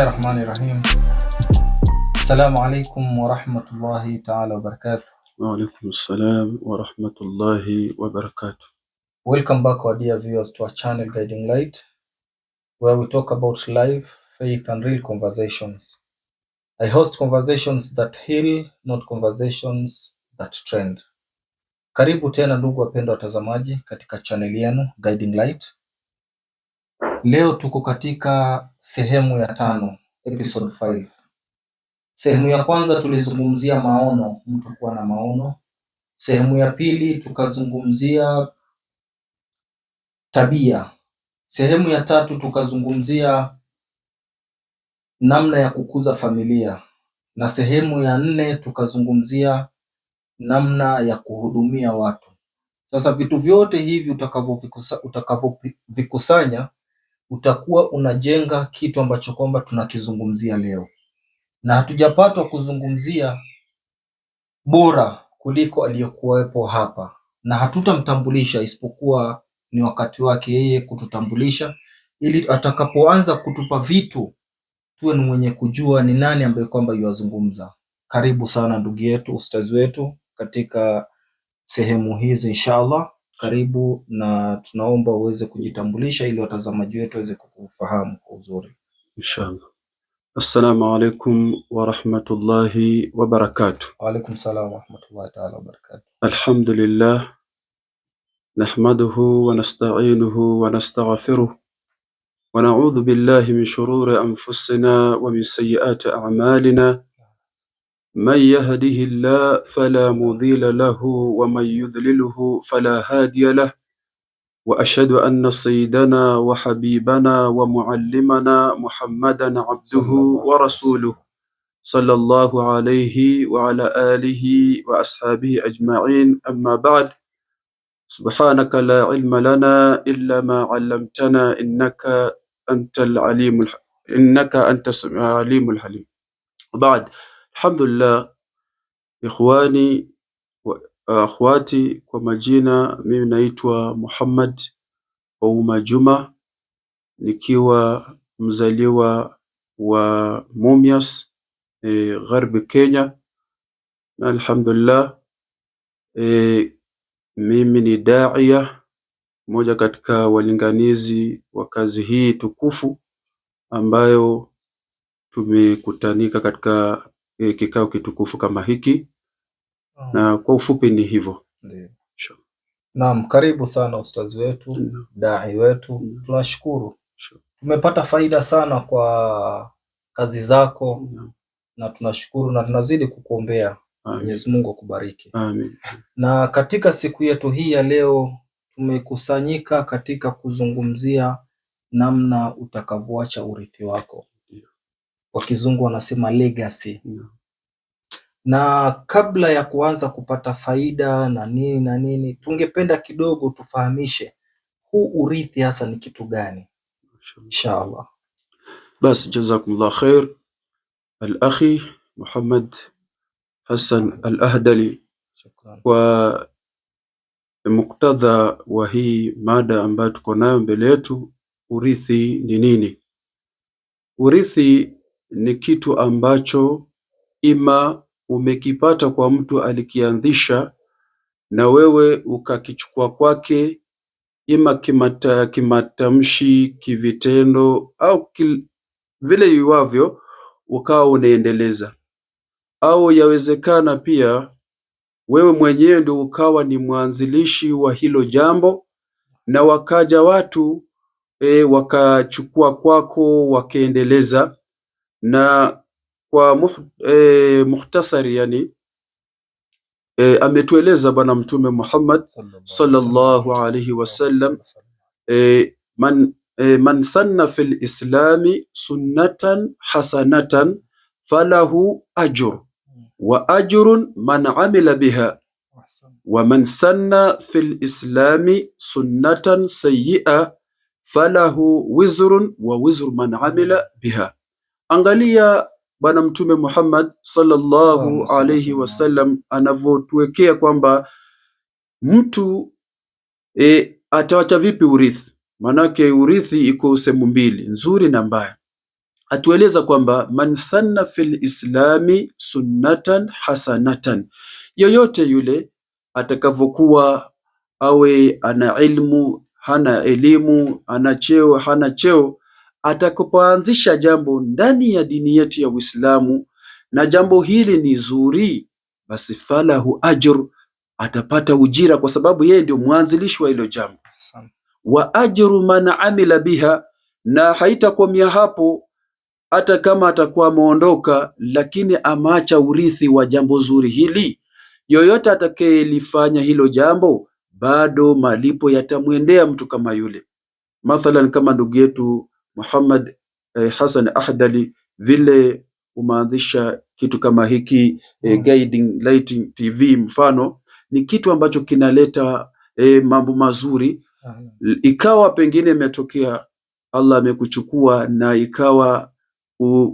Bismillahirrahmanirrahim. Assalamu alaikum wa rahmatullahi ta'ala wa barakatuh. Wa alaikum assalam wa rahmatullahi wa barakatuh. Welcome back our dear viewers to our channel Guiding Light, where we talk about life, faith and real conversations. I host conversations that heal, not conversations that trend. Karibu tena ndugu wapendwa watazamaji katika channel yenu Guiding Light. Leo tuko katika sehemu ya 5, episode 5. Sehemu ya kwanza tulizungumzia maono, mtu kuwa na maono. Sehemu ya pili tukazungumzia tabia. Sehemu ya 3 tukazungumzia namna ya kukuza familia, na sehemu ya 4 tukazungumzia namna ya kuhudumia watu. Sasa vitu vyote hivi utakavyovikusanya utakuwa unajenga kitu ambacho kwamba tunakizungumzia leo, na hatujapatwa kuzungumzia bora kuliko aliyokuwepo hapa, na hatutamtambulisha isipokuwa ni wakati wake yeye kututambulisha, ili atakapoanza kutupa vitu tuwe ni mwenye kujua ni nani ambaye kwamba yuwazungumza. Karibu sana ndugu yetu, ustazi wetu katika sehemu hizi inshallah. Karibu, na tunaomba uweze kujitambulisha ili watazamaji wetu waweze kukufahamu kwa uzuri inshallah. Assalamu alaikum wa rahmatullahi wa barakatuh. Wa alaikum salam wa rahmatullahi ta'ala wa barakatuh. Alhamdulillah, nahmaduhu wa nasta'inuhu wa nastaghfiruh wa na'udhu billahi min shururi anfusina wa min sayyiati a'malina. Man yahdihillahu fala mudilla lahu wa man yudlilhu fala hadiya lahu. وأشهد أن سيدنا وحبيبنا ومعلمنا محمدا عبده ورسوله صلى الله عليه وعلى آله وأصحابه أجمعين. أما بعد، سبحانك لا علم لنا إلا ما علمتنا إنك أنت العليم الحليم. وبعد، الحمد لله إخواني akhwati, kwa majina mimi naitwa Muhammad Ouma Juma, nikiwa mzaliwa wa Mumias, Gharbi Kenya, na alhamdulillah mimi ni daia, mmoja katika walinganizi wa kazi hii tukufu ambayo tumekutanika katika kikao kitukufu kama hiki. Na kwa ufupi ni hivyo. Naam, karibu sana ustazi wetu, dai wetu. Tunashukuru, tumepata faida sana kwa kazi zako, na tunashukuru na tunazidi kukuombea. Mwenyezi Mungu akubariki. Amin. Na katika siku yetu hii ya leo tumekusanyika katika kuzungumzia namna utakavyoacha urithi wako. Kwa kizungu wanasema legacy. Na kabla ya kuanza kupata faida na nini, tungependa kidogo tufahamishe huu urithi hasa ni kitu gani? Inshallah. Bas, jazakumullah khair al-akhi Muhammad Hassan al-Ahdali. Shukran. Kwa muktadha wa hii mada ambayo tuko nayo mbele yetu, urithi ni nini? Urithi ni kitu ambacho ima umekipata kwa mtu alikianzisha na wewe ukakichukua kwake, ima kimatamshi, kivitendo au vile iwavyo ukawa unaendeleza, au yawezekana pia wewe mwenyewe ndio ukawa ni mwanzilishi wa hilo jambo na wakaja watu wakachukua kwako wakaendeleza. Na kwa mukhtasari, yani ametueleza Bwana Mtume Muhammad sallallahu alayhi wasallam, man sanna fil islami sunnatan hasanatan falahu ajr wa ajrun man amila biha, wa man sanna fil islami sunnatan sayyi'a falahu wizrun wa wizru man amila biha. Angalia Bwana Mtume Muhammad sallallahu alayhi wasallam anavyotuwekea kwamba mtu atawacha vipi urithi. Manake urithi iko sehemu mbili, nzuri na mbaya. atueleza kwamba man sanna fil islami sunnatan hasanatan, yoyote yule atakavyokuwa awe ana ilmu hana elimu, ana cheo hana cheo, atakapoanzisha jambo ndani ya dini yetu ya Uislamu na jambo hili ni zuri, basi falahu ajr, atapata ujira kwa sababu yeye ndio mwanzilishi wa hilo jambo. Wa ajru man amila biha, na haitakomea hapo, hata kama atakuwa ameondoka lakini ameacha urithi wa jambo zuri hili, yoyote atakayelifanya hilo jambo bado malipo yatamwendea mtu kama yule. Mathalan kama ndugu yetu Muhammad Hassan Ahdali, vile umeanzisha kitu kama hiki Guiding Lighting TV, mfano ni kitu ambacho kinaleta mambo mazuri. Ikawa pengine imetokea Allah amekuchukua na ikawa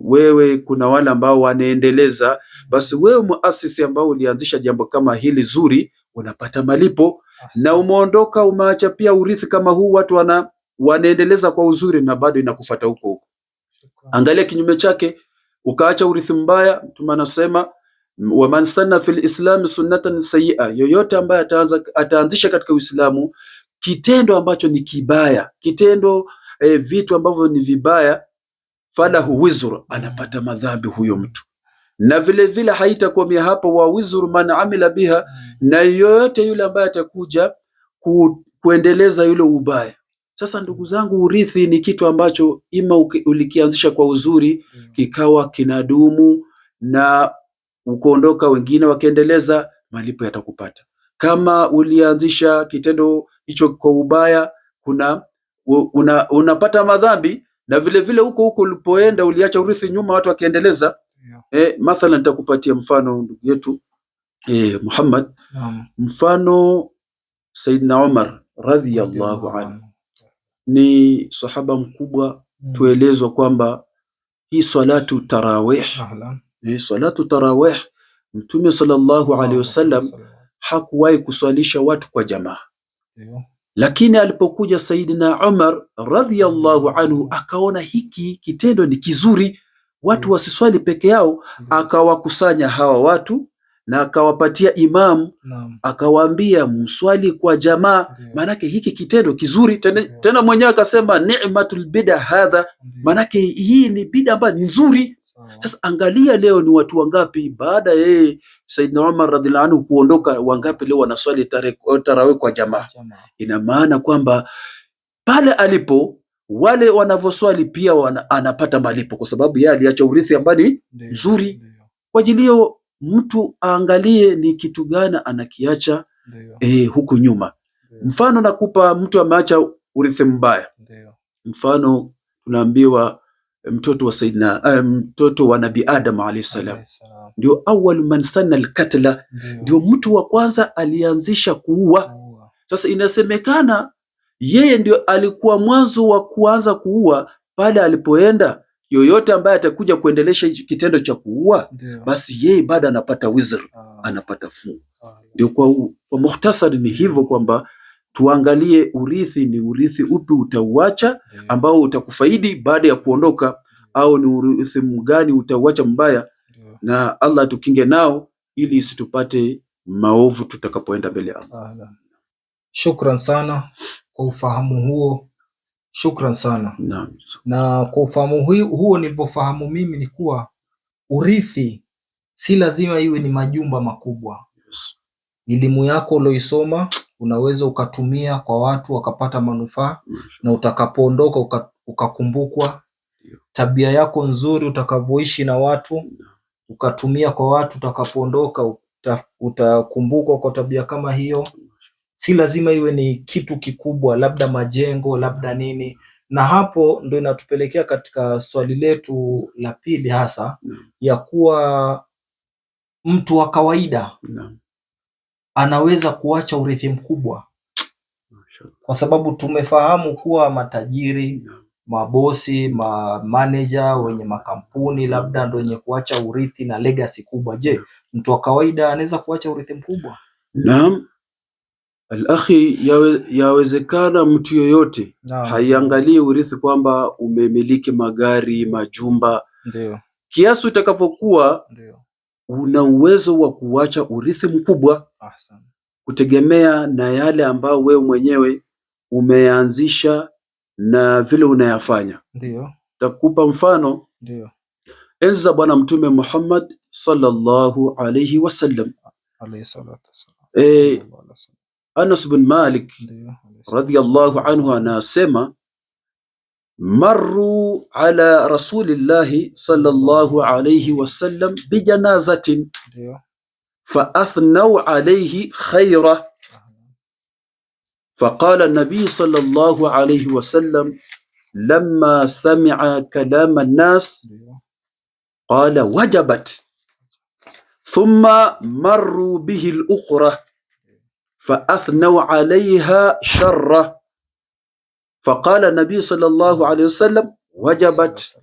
wewe kuna wale ambao wanaendeleza, basi wewe muasisi ambao ulianzisha jambo kama hili zuri unapata malipo. Na umeondoka umeacha pia urithi kama huu, watu wanaendeleza kwa uzuri na bado inakufuata huko huko. Angalia kinyume chake, ukaacha urithi mbaya. Mtume anasema wa man sanna fil islam sunnatan sayyi'a, yoyote ambaye ataanzisha katika Uislamu kitendo ambacho ni kibaya, kitendo vitu ambavyo ni vibaya, falahu wizru, anapata madhambi huyo mtu. Na vile vile haitakomea hapo, wa wizru man amila biha, na yoyote yule ambaye atakuja kuendeleza yule ubaya. Sasa ndugu zangu, urithi ni kitu ambacho ima ulikianzisha kwa uzuri kikawa kinadumu na ukoondoka, wengine wakaendeleza, malipo yatakupata. Kama ulianzisha kitendo hicho kwa ubaya, unapata madhambi, na vile vile huko ulipoenda uliacha urithi nyuma, watu wakiendeleza. Mathalan nitakupatia mfano ndugu yetu Muhammad. Mfano Saidina Umar radhiyallahu anhu ni sahaba mkubwa. Tuelezwa kwamba hii salatu tarawih, salatu tarawih, Mtume sallallahu alaihi wasallam hakuwahi kuswalisha watu kwa jamaa. Lakini alipokuja Saidina Umar radhiyallahu anhu akaona hiki kitendo ni kizuri, watu wasiswali peke yao, akawakusanya hawa watu na akawapatia imamu, akawaambia mswali kwa jamaa, manake hiki kitendo kizuri. Tena mwenyewe akasema ni'matul bid'a hadha, manake hii ni bid'a ambayo ni nzuri. Sasa angalia leo ni watu wangapi baada ya Saidina Umar radhiallahu anhu kuondoka, wangapi leo wanaswali tarawih kwa jamaa. Ina maana kwamba pale alipo wale wanavyoswali pia anapata malipo, kwa sababu yeye aliacha urithi ambao ni nzuri. Kwa ajili hiyo mtu aangalie ni kitu gani anakiacha huku nyuma. Mfano nakupa, mtu ameacha urithi mbaya. Mfano tunaambiwa mtoto wa Nabii Adam alayhi salam ndio awwal man sanna al-qatla, ndio mtu wa kwanza alianzisha kuua. Sasa inasemekana yeye ndio alikuwa mwanzo wa kuanza kuua. Pale alipoenda, yoyote ambaye atakuja kuendelesha kitendo cha kuua, basi yeye bado anapata wizr, anapata fungu. Ndio kwa mukhtasari ni hivyo kwamba tuangalie urithi, ni urithi upi utauacha ambao utakufaidi baada ya kuondoka, au ni urithi mgani utauacha mbaya, na Allah tukinge nao ili isitupate maovu tutakapoenda mbele ya Allah. Shukran sana kwa ufahamu huo, shukran sana. Na kwa ufahamu huo nilivyofahamu mimi ni kuwa urithi si lazima iwe ni majumba makubwa. Elimu yako ulioisoma unaweza ukatumia kwa watu wakapata manufaa, na utakapoondoka ukakumbukwa. Tabia yako nzuri utakavyoishi na watu ukatumia kwa watu, utakapoondoka utakumbukwa kwa tabia kama hiyo. Si lazima iwe ni kitu kikubwa, labda majengo, labda nini. Na hapo ndio inatupelekea katika swali letu la pili, hasa ya kuwa mtu wa kawaida anaweza kuacha urithi mkubwa, kwa sababu tumefahamu kuwa matajiri, mabosi, manager, wenye makampuni labda ndio wenye kuacha urithi na legacy kubwa. Je, mtu wa kawaida anaweza kuacha urithi mkubwa? Naam, Al-akhi, yawezekana mtu yoyote haiangalie urithi kwamba umemiliki magari, majumba. Ndio. Kiasi utakavyokuwa una uwezo wa kuacha urithi mkubwa kutegemea na yale ambayo wewe mwenyewe umeanzisha na vile unayafanya. Ndio. Takupa mfano. Ndio. Enzi za Bwana Mtume Muhammad sallallahu alayhi wasallam, Anas bin Malik radhiyallahu anhu anasema, marru ala rasulillahi sallallahu alayhi wasallam bijanazatin fa athnaw alayhi khayra فقال النبي صلى الله عليه وسلم لما سمع كلام الناس قال وجبت. ثم مروا به الأخرى فأثنوا عليها شرة فقال النبي صلى الله عليه وسلم وجبت.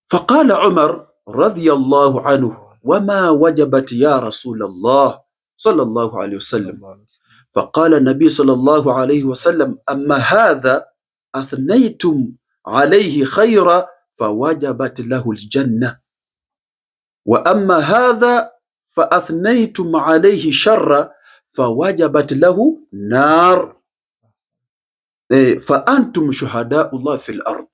فقال عمر رضي الله عنه وما وجبت يا رسول الله صلى الله عليه وسلم؟ فقال النبي صلى الله عليه وسلم أما هذا أثنيتم عليه خيرا فوجبت له الجنة، وأما هذا فأثنيتم عليه شرا فوجبت له نار فأنتم شهداء الله في الأرض.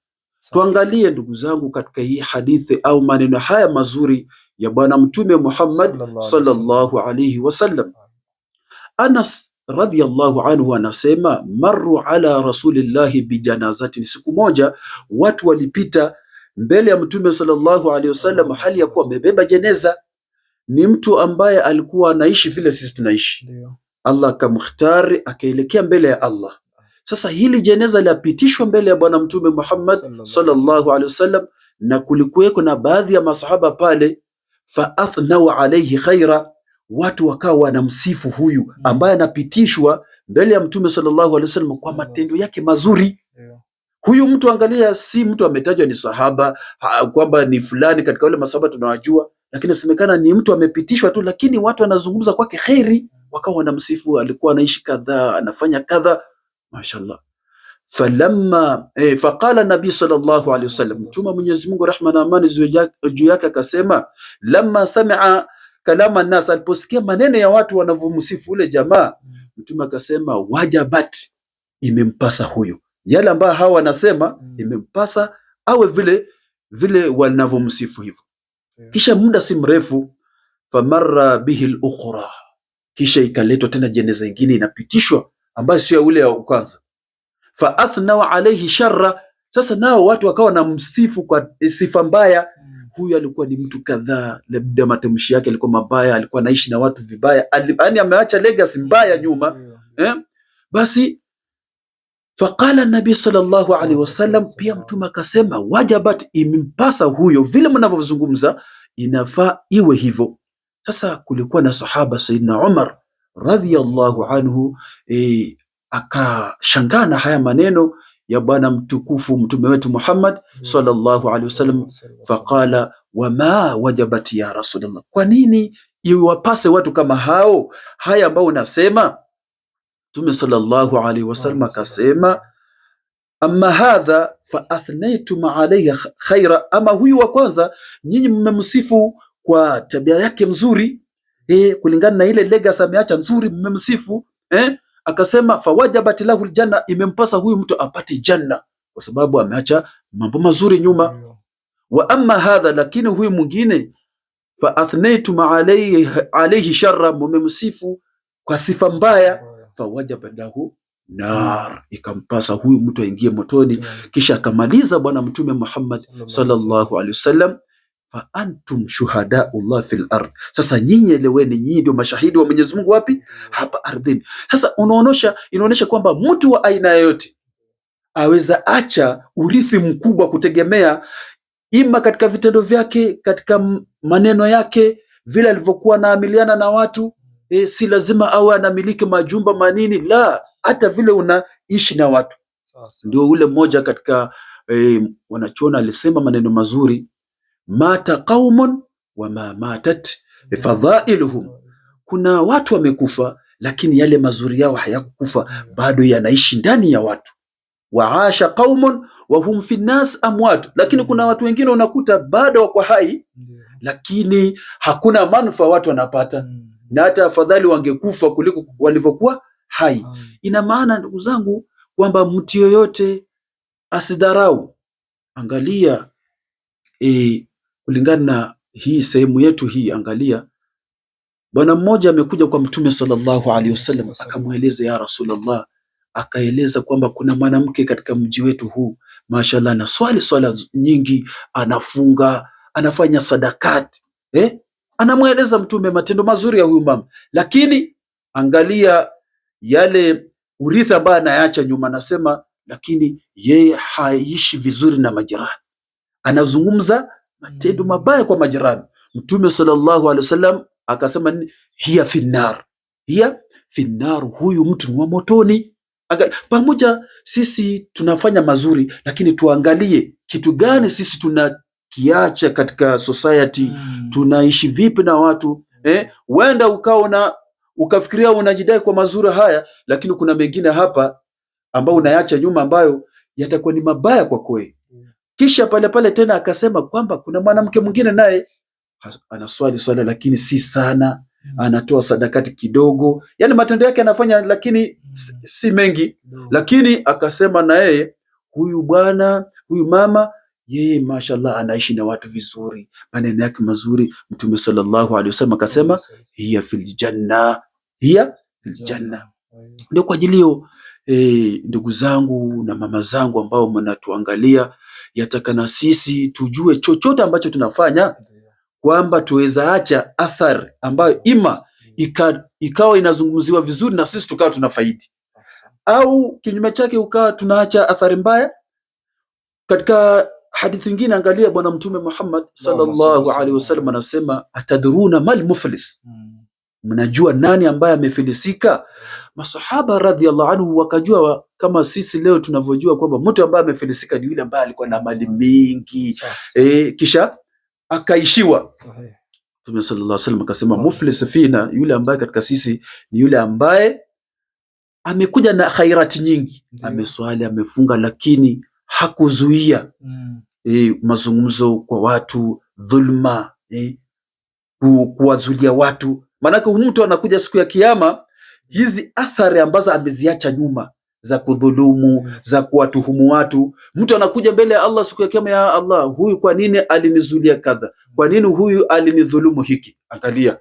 Tuangalie ndugu zangu katika hii hadithi au maneno haya mazuri ya Bwana Mtume Muhammad sallallahu alayhi wasallam. Anas radhiyallahu anhu anasema, marru ala rasulillahi bijanazatin, siku moja watu walipita mbele ya Mtume sallallahu alayhi wasallam hali ya kuwa amebeba jeneza. Ni mtu ambaye alikuwa anaishi vile sisi tunaishi. Allah akamختari akaelekea mbele ya Allah. Sasa hili jeneza lapitishwa mbele ya Bwana Mtume Muhammad sallallahu alayhi wasallam, na kulikuweko na baadhi ya masahaba pale. Fa athnau alayhi khaira, watu wakawa wanamsifu huyu ambaye anapitishwa mbele ya Mtume sallallahu alayhi wasallam kwa matendo yake mazuri. Huyu mtu angalia, si mtu ametajwa ni sahaba kwamba ni fulani katika wale masahaba tunawajua, lakini inasemekana ni mtu amepitishwa tu, lakini watu wanazungumza kwake khairi, wakawa wanamsifu, alikuwa anaishi kadha, anafanya kadha, mashallah. Falamma faqala nabii sallallahu alayhi wasallam, Mtume Mwenyezi Mungu rehma na amani juu yake akasema, lamma sami'a kalama nas, aliposikia maneno ya watu wanavyomsifu ule jamaa, Mtume akasema wajabat, imempasa huyu yale ambayo hawa wanasema, imempasa awe vile wanavyomsifu hivyo. Kisha muda si mrefu, famarra bihi al-ukhra, kisha ikaletwa tena jeneza nyingine inapitishwa ambayo sio ule wa kwanza. Fa athnau alayhi sharra, sasa nao watu wakawa na msifu kwa sifa mbaya. Huyu alikuwa ni mtu kadhaa, labda matamshi yake alikuwa mabaya, alikuwa anaishi na watu vibaya, yaani ameacha legacy mbaya nyuma. Basi faqala nabii sallallahu alaihi wasallam, pia Mtume akasema wajabat, imempasa huyo vile mnavyozungumza, inafaa iwe hivyo. Sasa kulikuwa na sahaba Sayyidina Umar radhiyallahu anhu, akashangaa na haya maneno ya bwana mtukufu mtume wetu Muhammad sallallahu alaihi wasallam. Faqala wama wajabat ya Rasulullah, kwa nini iwapase watu kama hao haya ambao unasema? Mtume sallallahu alaihi wasallam akasema, amma hadha fa athnaytum alayhi khaira, ama huyu wa kwanza nyinyi mmemsifu kwa tabia yake mzuri, kulingana na ile legacy ameacha nzuri, mmemsifu. Akasema fawajabat lahu aljanna, imempasa huyu mtu apate janna kwa sababu ameacha mambo mazuri nyuma. Wa amma hadha, lakini huyu mwingine, fa athnaytum alayhi sharra, mmemsifu kwa sifa mbaya, fawajabat lahu nar, ikampasa huyu mtu aingie motoni. Kisha akamaliza bwana mtume Muhammad sallallahu alaihi wasallam, fa antum shuhadaullah fil ard, sasa nyinyi eleweni, nyinyi ndio mashahidi wa Mwenyezi Mungu. Wapi? Hapa ardhini. Sasa inaonyesha kwamba mtu wa aina yoyote aweza acha urithi mkubwa kutegemea ima katika vitendo vyake, katika maneno yake, vile alivyokuwa naamiliana na watu. Si lazima awe anamiliki majumba manini, la, hata vile unaishi na watu. Ndio ule mmoja katika wanachuoni alisema maneno mazuri, mata qaumun wa ma matat fadhailuhum, kuna watu wamekufa lakini yale mazuri yao hayakukufa, bado yanaishi ndani ya watu. Waasha qaumun wa hum fi nas amwat, lakini kuna watu wengine unakuta bado wako hai, lakini hakuna manufaa watu wanapata, na hata afadhali wangekufa kuliko walivyokuwa hai. Ina maana ndugu zangu kwamba mtu yoyote asidharau. Angalia kulingana na hii sehemu yetu hii, angalia bwana mmoja amekuja kwa Mtume sallallahu alaihi wasallam, akamweleza ya Rasulullah, akaeleza kwamba kuna mwanamke katika mji wetu huu, mashallah, na swala nyingi, anafunga, anafanya sadakati, anamweleza Mtume matendo mazuri ya huyu mama, lakini angalia yale urithi ambaye anaacha nyuma, anasema lakini yeye haishi vizuri na majirani, anazungumza matendo mabaya kwa majirani. Mtume sallallahu alaihi wasallam akasema hiya finnar, hiya finnar, huyu mtu ni wa motoni. Pamoja sisi tunafanya mazuri, lakini tuangalie kitu gani sisi tunakiacha katika society, tunaishi vipi na watu. Wenda ukafikiria unajidai kwa mazuri haya, lakini kuna mengine hapa ambao unayacha nyuma ambayo yatakuwa ni mabaya kwa kweli. Kisha pale tena akasema kwamba kuna mwanamke mwingine naye anaswali swala lakini si sana, anatoa sadakati kidogo, yani matendo yake anafanya lakini si mengi, lakini akasema na yeye huyu bwana, huyu mama, yeye mashallah anaishi na watu vizuri, maneno yake mazuri. Mtume sallallahu alaihi wasallam akasema hiya fil janna, hiya fil janna. Ndio kwa ajili hiyo ndugu zangu na mama zangu ambao mnatuangalia, yataka na sisi tujue chochote ambacho tunafanya kwamba tuweza acha athari ambayo ima ikawa inazungumziwa vizuri na sisi tukawa tunafaidi, au kinyume chake ukawa tunaacha athari mbaya. Katika hadithi nyingine, angalia bwana Mtume Muhammad sallallahu alaihi wasallam anasema, atadruna mal muflis, mnajua nani ambaye amefilisika? Masahaba radhiallahu anhu wakajua kama sisi leo tunavyojua kwamba mtu ambaye amefilisika ni yule ambaye alikuwa na mali mingi, kisha akaishiwa. Mtume sallallahu alaihi wasallam akasema, muflis fina, yule ambaye katika sisi ni yule ambaye amekuja na khairati nyingi, ameswali, amefunga, lakini hakuzuia mazungumzo kwa watu, dhulma, kuwazulia watu. Maanake mtu anakuja siku ya Kiyama, hizi athari ambazo ameziacha nyuma za kudhulumu, za kuwatuhumu watu, mtu anakuja mbele ya Allah siku ya Kiyama, ya Allah, huyu kwa nini alinizulia kadha? Kwa nini huyu alinidhulumu hiki? Angalia,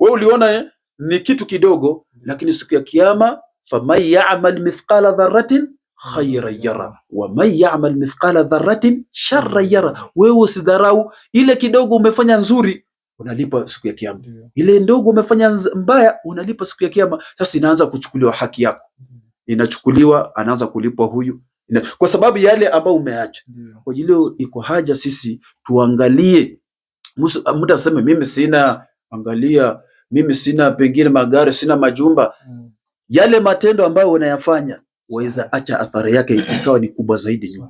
wewe uliona ni kitu kidogo, lakini siku ya Kiyama, faman ya'mal mithqala dharratin khayran yara wa man ya'mal mithqala dharratin sharran yara. Wewe usidharau ile kidogo umefanya nzuri, unalipa siku ya Kiyama. Ile ndogo umefanya mbaya, unalipa siku ya Kiyama. Sasa inaanza kuchukuliwa haki yako, inachukuliwa, anaanza kulipwa huyu kwa sababu yale ambayo umeacha. Kwa hiyo iko haja sisi tuangalie. Mtu aseme mimi sina, angalia, mimi sina pengine magari, sina majumba. Yale matendo ambayo unayafanya waweza acha athari yake ikawa ni kubwa zaidi.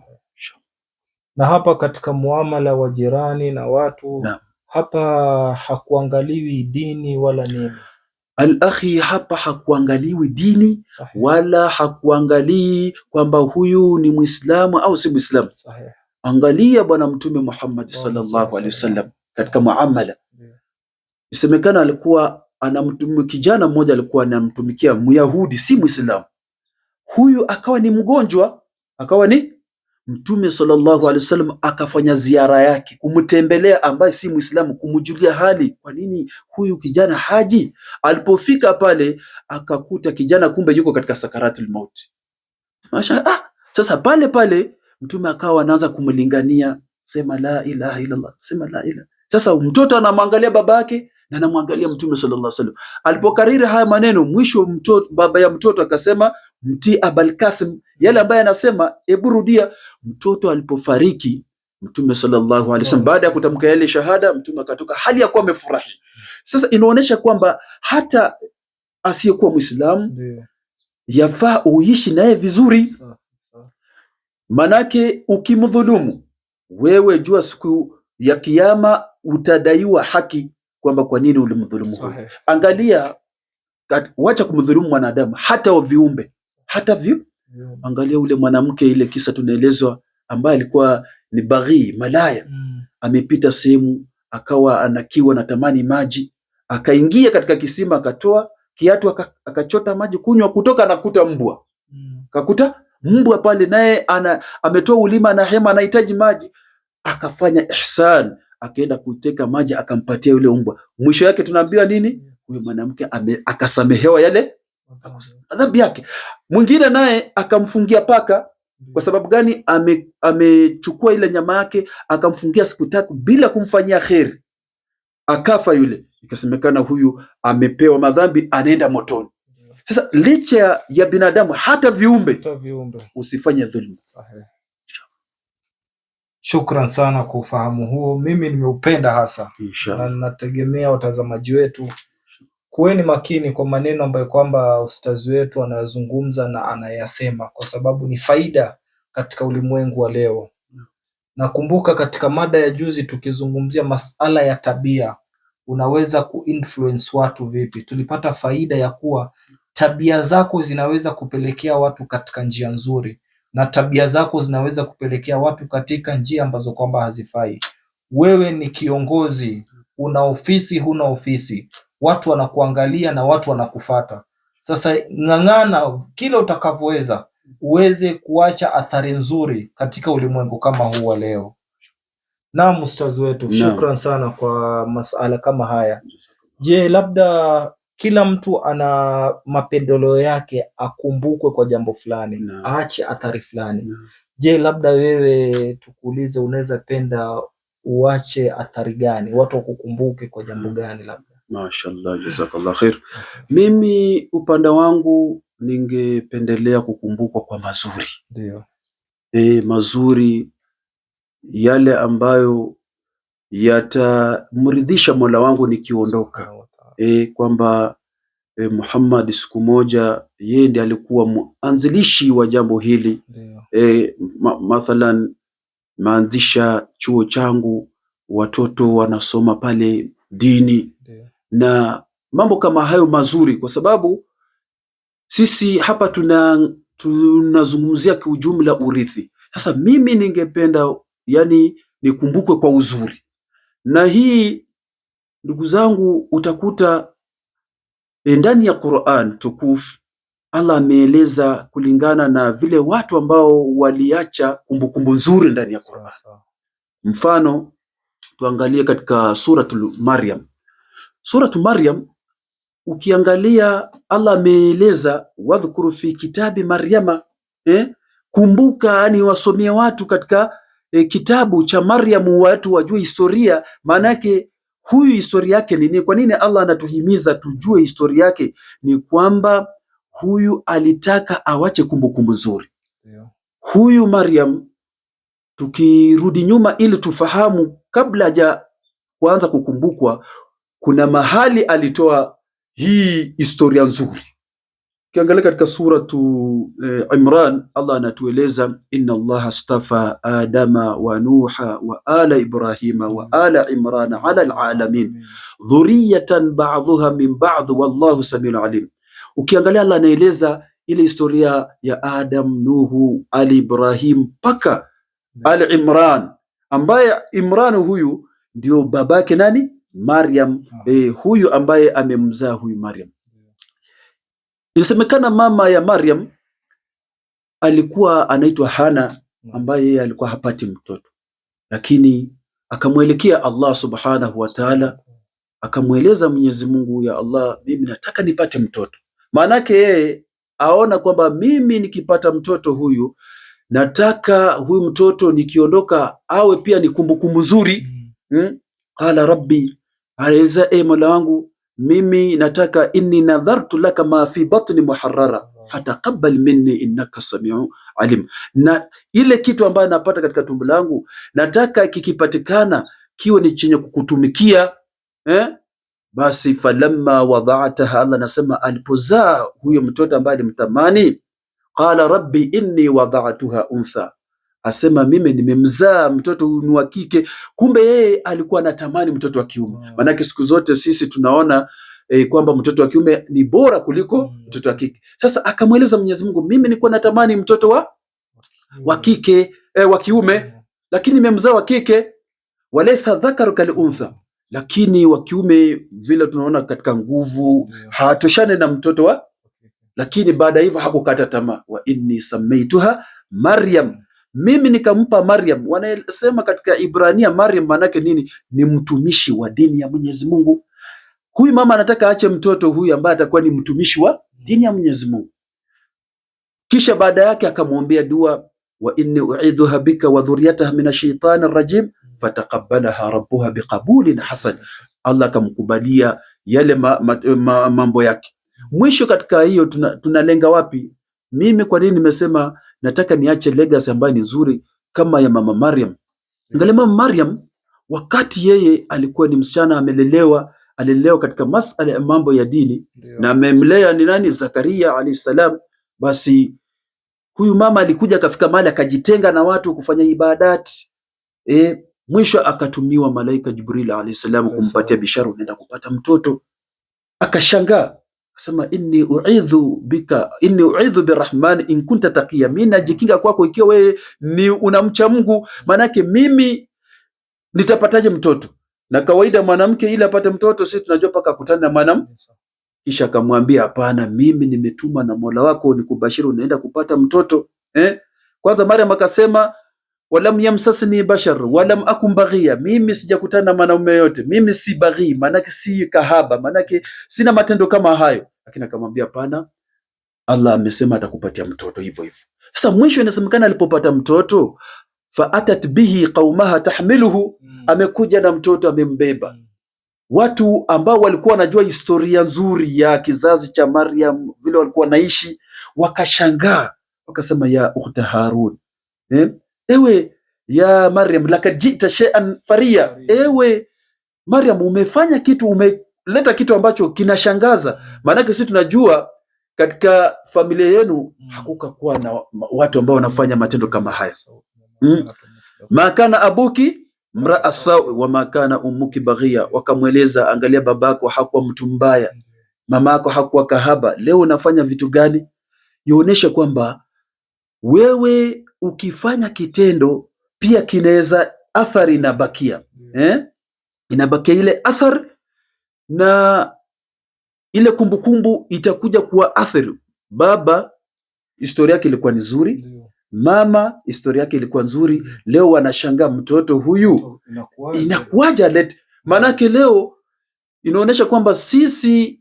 Na hapa katika muamala wa jirani na watu hapa hakuangaliwi dini wala nini. Al-akhi, hapa hakuangaliwi dini wala hakuangalii kwamba huyu ni Muislamu au si Muislamu. Angalia bwana Mtume Muhammad sallallahu alaihi wasallam katika muamala. Isemekana alikuwa kijana mmoja alikuwa anamtumikia Myahudi, si Muislamu. Huyu akawa ni mgonjwa, akawa ni Mtume sallallahu alaihi wasallam akafanya ziara yake kumtembelea ambaye si Muislamu, kumjulia hali, kwa nini huyu kijana haji. Alipofika pale akakuta kijana kumbe yuko katika sakaratul maut. Sasa pale Mtume akawa anaanza kumlingania, sema la ilaha illa Allah, sema la ilaha. Sasa mtoto anamwangalia babake na anamwangalia Mtume sallallahu alaihi wasallam. Alipokariri haya maneno, mwisho baba ya mtoto akasema, mtii Abul Qasim, yale ambaye anasema hebu rudia. Mtoto alipofariki, Mtume sallallahu alaihi wasallam baada ya kutamka yale shahada, Mtume akatoka hali ya kuwa amefurahi. Sasa inaonyesha kwamba hata asiyekuwa Muislamu yafaa uishi naye vizuri. Manake ukimdhulumu wewe, jua siku ya Kiyama utadaiwa haki kwamba kwa nini ulimdhulumu. Angalia wacha kumdhulumu mwanadamu, hata wa viumbe, hata angalia ule mwanamke, ile kisa tunaelezwa, ambaye alikuwa ni baghi, malaya, amepita sehemu akawa anakiwa na tamani maji, akaingia katika kisima, akatoa kiatu, akachota maji kunywa, kutoka anakuta mbwa. Kakuta mbwa pale, naye ametoa ulima na hema, anahitaji maji. Akafanya ihsan, akaenda kuteka maji, akampatia yule mbwa. Mwisho yake tunaambiwa nini? Huyo mwanamke akasamehewa yale adhabu yake. Mwingine naye akamfungia paka. Kwa sababu gani? Amechukua ile nyama yake akamfungia siku 3 bila kumfanyia kheri, akafa yule. Ikasemekana huyu amepewa madhambi, anaenda motoni. Sasa licha ya binadamu, hata viumbe usifanye dhulma. Shukran sana kwa ufahamu huo, mimi nimeupenda hasa, na nategemea watazamaji wetu kuweni makini kwa maneno ambayo kwamba ustazi wetu anayazungumza na anayasema, kwa sababu ni faida katika ulimwengu wa leo. Nakumbuka katika mada ya juzi tukizungumzia masala ya tabia, unaweza kuinfluence watu vipi. Tulipata faida ya kuwa tabia zako zinaweza kupelekea watu katika njia nzuri, na tabia zako zinaweza kupelekea watu katika njia ambazo kwamba hazifai. Wewe ni kiongozi, una ofisi, huna ofisi, watu wanakuangalia na watu wanakufata. Sasa ng'ang'ana kila utakavyoweza uweze kuacha athari nzuri katika ulimwengu kama huu wa leo. Naam, ustazi wetu, shukran sana kwa masala kama haya. Je, labda kila mtu ana mapendeleo yake, akumbukwe kwa jambo fulani, aache athari fulani. Je, labda wewe tukuulize, unaweza penda uache athari gani? Watu wakukumbuke kwa jambo gani? Labda. Mashaallah, jazakallah khair. Mimi upande wangu ningependelea kukumbukwa kwa mazuri. Ndio. Mazuri yale ambayo yatamridhisha Mola wangu nikiondoka. Kwamba Muhammad siku moja yeye ndiye alikuwa mwanzilishi wa jambo hili. Mathalan maanzisha chuo changu, watoto wanasoma pale dini. Na mambo kama hayo mazuri, kwa sababu sisi hapa tunazungumzia kwa ujumla urithi. Sasa mimi ningependa yani nikumbukwe kwa uzuri, na hii ndugu zangu utakuta ndani ya Qur'an tukufu Allah ameeleza kulingana na vile watu ambao waliacha kumbukumbu nzuri ndani ya Qur'an. Mfano tuangalie katika suratul Maryam. Suratul Maryam ukiangalia Allah ameeleza wadhkuru fi kitabi Maryama, kumbuka, ni wasomea watu katika kitabu cha Maryam, watu wajue historia. Maana yake huyu historia yake ni nini? Kwa nini Allah anatuhimiza tujue historia yake? Ni kwamba huyu alitaka awache kumbukumbu nzuri. Huyu Maryam, tukirudi nyuma ili tufahamu kabla haja kuanza kukumbukwa, kuna mahali alitoa hii historia nzuri. Ukiangalia katika suratu Imran, Allah anatueleza inna Allah astafa Adama wa Nuha wa ala Ibrahima wa ala Imrana ala alalamin dhurriyatan ba'dhuha min ba'd wallahu samiun alim. Ukiangalia Allah anaeleza ile historia ya Adam, Nuhu, Ali Ibrahim mpaka Ali Imran, ambaye Imran huyu ndio babake nani? Maryam. Huyu ambaye amemzaa huyu Maryam. Inasemekana mama ya Maryam alikuwa anaitwa Hana, ambaye yeye alikuwa hapati mtoto, lakini akamwelekea Allah subhanahu wa ta'ala, akamweleza Mwenyezi Mungu, ya Allah, mimi nataka nipate mtoto. Maanake yeye aona kwamba mimi nikipata mtoto huyu, nataka huyu mtoto nikiondoka awe pia ni kumbukumbu nzuri. Qala rabbi, aeleza Mola wangu, mimi nataka inni nadhartu laka ma fi batni muharrara fataqabbal minni innaka samiu alim. Na ile kitu ambayo napata katika tumbo langu nataka kikipatikana kiwe ni chenye kukutumikia. Basi falamma wada'ataha, Allah nasema alipozaa huyo mtoto ambaye alimtamani, qala rabbi inni wada'tuha untha, asema mimi nimemzaa mtoto ni wa kike. Kumbe yeye alikuwa anatamani mtoto wa kiume. Maana siku zote sisi tunaona kwamba mtoto wa kiume ni bora kuliko mtoto wa kike. Sasa akamweleza Mwenyezi Mungu, mimi nilikuwa natamani mtoto wa kike wa kiume, lakini nimemzaa wa kike. Walaysa dhakaru kal untha, lakini wa kiume vile tunaona katika nguvu hatoshane na mtoto wa, lakini baada hivyo hakukata tamaa. Wa inni samaituha Maryam, mimi nikampa Maryam. Wanasema katika Ibrania Maryam manake nini? Ni mtumishi wa dini ya Mwenyezi Mungu. Huyu mama anataka aache mtoto huyu ambaye atakuwa ni mtumishi wa dini ya Mwenyezi Mungu. Kisha baada yake akamwombea dua, wa inni u'idhuha bika wa dhurriyataha minash shaitani rajim fataqabbalaha rabbuha biqabulin hasan. Allah akamkubalia yale mambo yake. Mwisho katika hiyo tunalenga wapi? Mimi kwa nini nimesema nataka niache legacy ambayo ni nzuri kama ya mama Maryam? Angalia mama Maryam, wakati yeye alikuwa ni msichana alilelewa katika masala ya mambo ya dini, na amemlea ni nani? Zakaria alayhi salam. Basi huyu mama alikuja akafika mahali akajitenga na watu kufanya ibadati. Mwisho akatumiwa malaika Jibril alayhi salam kumpatia bishara, unaenda kupata mtoto. Akashangaa, akasema inni u'idhu birrahman in kunta taqiya, mimi najikinga kwako ikiwa wewe ni unamcha Mungu, manake mimi nitapataje mtoto? Na kawaida mwanamke ili apate mtoto sisi tunajua paka kukutana na mwanamke. Kisha akamwambia hapana, mimi nimetuma na Mola wako nikubashiri unaenda kupata mtoto. Kwanza Maryam akasema walam yamsasni bashar walam akum baghiya, mimi sijakutana na mwanaume yote, mimi si baghi, manake si kahaba, manake sina matendo kama hayo. Lakini akamwambia hapana, Allah amesema atakupatia mtoto hivyo hivyo. Sasa mwisho inasemekana alipopata mtoto, fa atat bihi qaumaha tahmiluhu, amekuja na mtoto amembeba. Watu ambao walikuwa wanajua historia nzuri ya kizazi cha Maryam vile walikuwa naishi, wakashangaa wakasema, ya ukhta Harun, ewe ya Maryam lakad jita shay'an faria, ewe Maryam umefanya kitu, umeleta kitu ambacho kinashangaza. Maanake sisi tunajua katika familia yenu hakukakuwa na watu ambao wanafanya matendo kama haya. Makana abuki mraa sawi wa makana ummuki baghia, wakamweleza angalia, babako hakuwa mtu mbaya, mamako hakuwa kahaba, leo unafanya vitu gani? Yaonesha kwamba wewe ukifanya kitendo pia kinaweza athari inabakia, inabakia ile athari, na ile kumbukumbu itakuja kuwa athari. Baba historia yake ilikuwa nzuri, mama historia yake ilikuwa nzuri, leo wanashangaa mtoto huyu inakuaje lete. Maanake leo inaonyesha kwamba sisi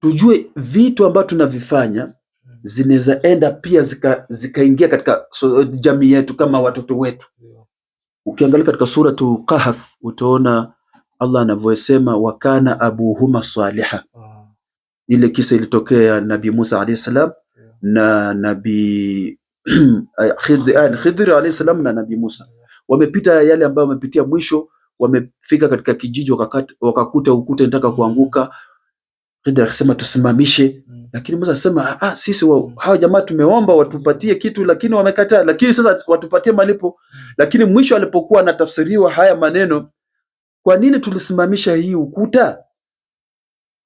tujue vitu ambavyo tunavifanya zinaweza enda pia zikaingia katika jamii yetu kama watoto wetu. Ukiangalia katika suratu Kahf utaona Allah anavyosema wakana abuhuma saliha. Ile kisa ilitokea Nabii Musa alayhi salam na Nabii Khidr alayhi salam na Nabii Musa. Wamepita yale ambayo wamepitia, mwisho wamefika katika kijiji wakakuta ukuta unataka kuanguka. Khidr akasema tusimamishe, lakini Musa akasema sisi hao jamaa tumeomba watupatie kitu lakini wamekataa, lakini sasa watupatie malipo. Lakini mwisho alipokuwa anatafsiriwa haya maneno, kwa nini tulisimamisha hii ukuta?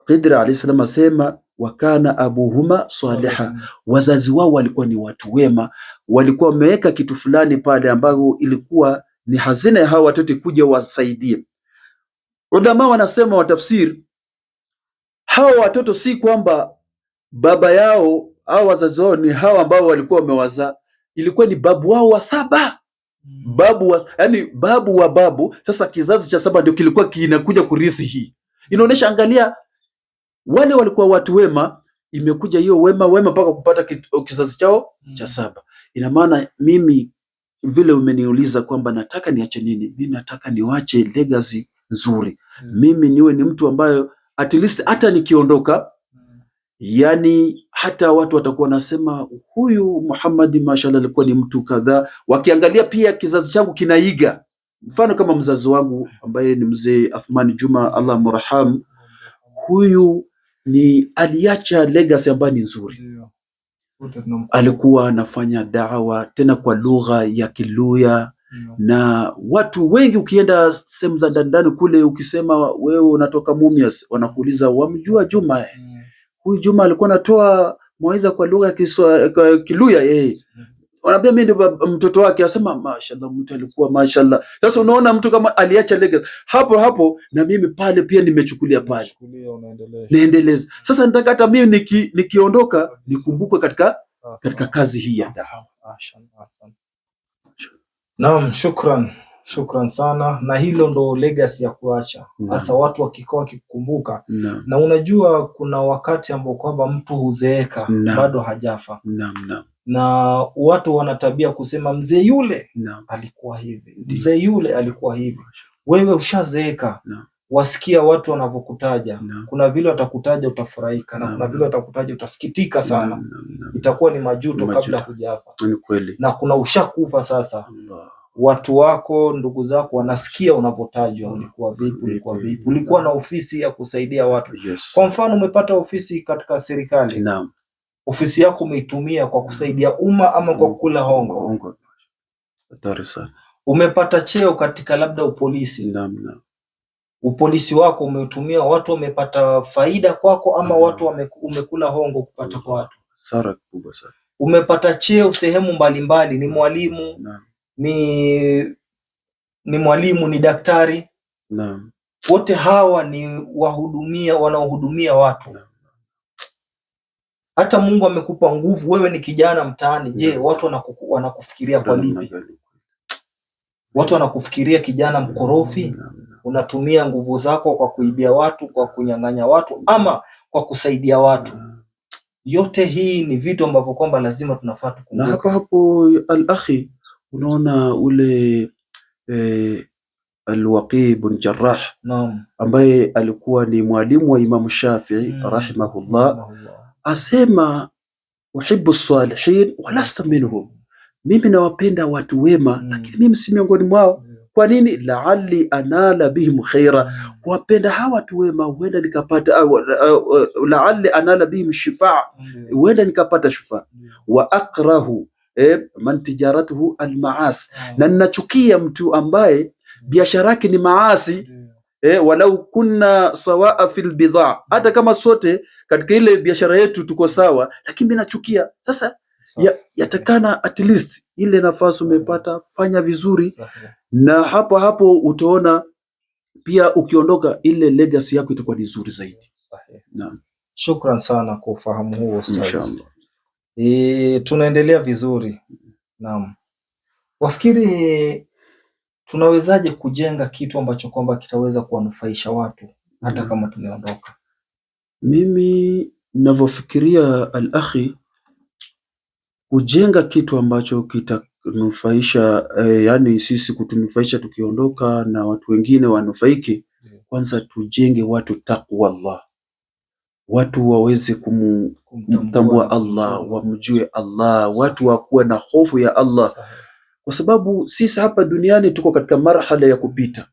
Khidr alayhi salam asema wakana abuhuma saliha, wazazi wao walikuwa ni watu wema, walikuwa wameweka kitu fulani pale ambayo ilikuwa ni hazina ya hao watoto kuja wasaidie. Ulama wanasema watafsiri, hao watoto si kwamba baba yao au wazazi wao ni hao ambao walikuwa wamewazaa, ilikuwa ni babu wao wa saba, yani babu wa babu. Sasa kizazi cha saba ndio kilikuwa kinakuja kurithi hii. Inaonesha angalia, wale walikuwa watu wema, imekuja hiyo wema mpaka kupata kizazi chao cha saba. Ina maana mimi vile umeniuliza kwamba nataka niache nini, mimi nataka niwache legacy nzuri. Mimi niwe ni mtu ambayo at least hata nikiondoka, yani hata watu watakuwa nasema huyu Muhammad mashallah alikuwa ni mtu kadhaa, wakiangalia pia kizazi changu kinaiga. Mfano kama mzazi wangu ambaye ni mzee Athmani Juma, Allah mrahamu, huyu ni aliacha legacy ambayo ni nzuri. Alikuwa anafanya da'wa tena kwa lugha ya Kiluya, Na watu wengi ukienda sehemu za ndani kule, ukisema wewe unatoka Mumias, wanakuuliza wamjua Juma? Huyu Juma alikuwa anatoa mawaidha kwa lugha ya Kiluya wanaambia mimi ndio mtoto wake. Asema mashallah, mtu alikuwa mashallah. Sasa unaona mtu kama aliacha legacy hapo, na mimi pale pia nimechukulia pale, naendeleza. Sasa nataka hata mimi nikiondoka nikumbukwe katika kazi hii ya dawa. Naam, shukran sana, na hilo ndo legacy ya kuacha. Sasa watu wakikoa wakikumbuka, na unajua kuna wakati ambao kwamba mtu huzeeka bado hajafa. Na watu wana tabia kusema mzee yule alikuwa hivi, mzee yule alikuwa hivi. Wewe ushazeeka, wasikia watu wanavyokutaja. Kuna vile watakutaja utafurahika, na kuna vile watakutaja utasikitika sana. Itakuwa ni majuto kabla hujafa. Na kuna ushakufa sasa, watu wako, ndugu zako wanasikia unavyotajwa. Ulikuwa vipi, ulikuwa na ofisi ya kusaidia watu. Kwa mfano umepata ofisi katika serikali, ofisi yako umeitumia kwa kusaidia umma ama kwa kula hongo. Umepata cheo katika labda upolisi, upolisi wako umeutumia, watu wamepata faida kwako, ama watu umekula hongo kupata kwa watu. Umepata cheo sehemu mbalimbali, ni mwalimu, ni mwalimu, ni daktari, wote hawa ni wanaohudumia watu. Hata Mungu amekupa nguvu, wewe ni kijana mtaani. Je, watu wanakufikiria kwa lipi? Watu wanakufikiria kijana mkorofi, unatumia nguvu zako kwa kuibia watu, kwa kunyang'anya watu, ama kwa kusaidia watu. Yote hii ni vitu ambavyo kwamba lazima tunafaa tukumbuke. Na hapo al-akhi, unaona ule Al-Waqi bin Jarrah ambaye alikuwa ni mwalimu wa Imam Shafi'i rahimahullah, asema uhibbu salihin wa lasta minhum, mimi nawapenda watu wema lakini mimi si miongoni mwao. Kwa nini? La'alli anala bihim khaira, kuwapenda hawa watu wema huenda nikapata, la'alli anala bihim shifaa, huenda nikapata shufaa. Wa akrahu man tijaratuhu almaasi, na ninachukia mtu ambaye biashara yake ni maasi. Walau kunna sawaa fil bidhaa, hata kama sote katika ile biashara yetu tuko sawa, lakini mimi nachukia. Sasa yatakana at least ile nafasi umepata, fanya vizuri. Na hapo utaona pia ukiondoka ile legacy yako itakuwa ni nzuri zaidi. Naam, shukran sana kwa ufahamu huo ustaz. Tunaendelea vizuri. Naam, wafikiri tunawezaje kujenga kitu ambacho kwamba kitaweza kuwanufaisha watu hata kama tumeondoka? Mimi ninavyofikiria al-akhi, kujenga kitu ambacho kitanufaisha, yani sisi kutunufaisha tukiondoka na watu wengine wanufaike. Kwanza tujenge watu taqwa Allah, watu waweze kumtambua Allah, wamjue Allah, watu wakuwa na hofu ya Allah. Kwa sababu sisi hapa duniani tuko katika marhala ya kupita.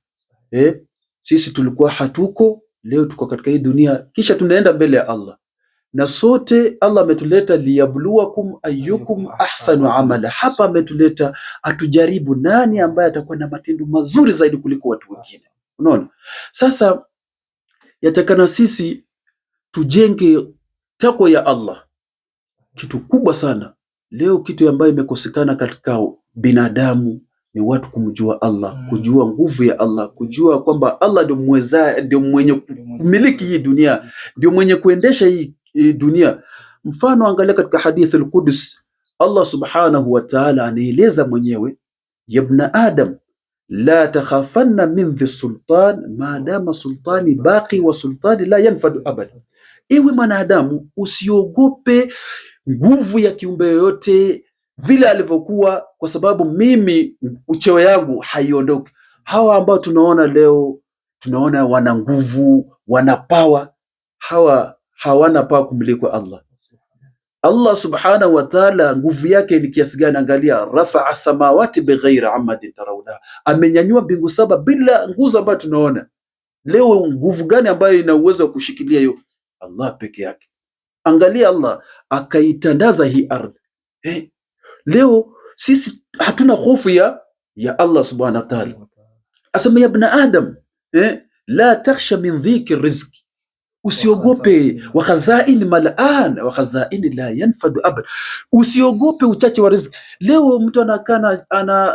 Sisi tulikuwa hatuko, leo tuko katika hii dunia, kisha tunaenda mbele ya Allah. Na sote Allah ametuleta liyabluwakum ayyukum ahsanu amala. Hapa ametuleta atujaribu nani ambaye atakuwa na matendo mazuri zaidi kuliko watu wengine. Unaona? Sasa yatakana sisi tujenge takwa ya Allah, kitu kubwa sana. Leo kitu ambayo imekosekana katika binadamu ni watu kumjua Allah, kujua nguvu ya Allah, kujua kwamba Allah ndio mwenye kumiliki hii dunia, ndio mwenye kuendesha hii dunia. Mfano, angalia katika hadithi al-Qudus, Allah subhanahu wa ta'ala anaeleza mwenyewe, ya ibn Adam la takhafanna min dhi sultan ma dama sultani baqi wa sultani la yanfadu abada. Ewe mwanadamu, usiogope nguvu ya kiumbe yoyote vile alivyokuwa, kwa sababu mimi ucheo yangu haiondoki. Hawa ambao tunaona leo, tunaona wana nguvu, wana power, hawa hawana power kumliko Allah. Allah subhanahu wa ta'ala nguvu yake ni kiasi gani? Angalia, rafa'a samawati bighairi amadin tarawna, amenyanyua mbingu saba bila nguzo ambayo tunaona leo. Nguvu gani ambayo ina uwezo wa kushikilia hiyo? Allah peke yake. Angalia, Allah akaitandaza hii ardhi. Leo sisi hatuna hofu ya ya Allah subhanahu wa ta'ala. Asema ya ibn Adam, la takhsha min dhiki rizqi, usiogope wa khazain mal'an wa khazain la yanfadu abad, usiogope uchache wa riziki. Leo mtu anakaa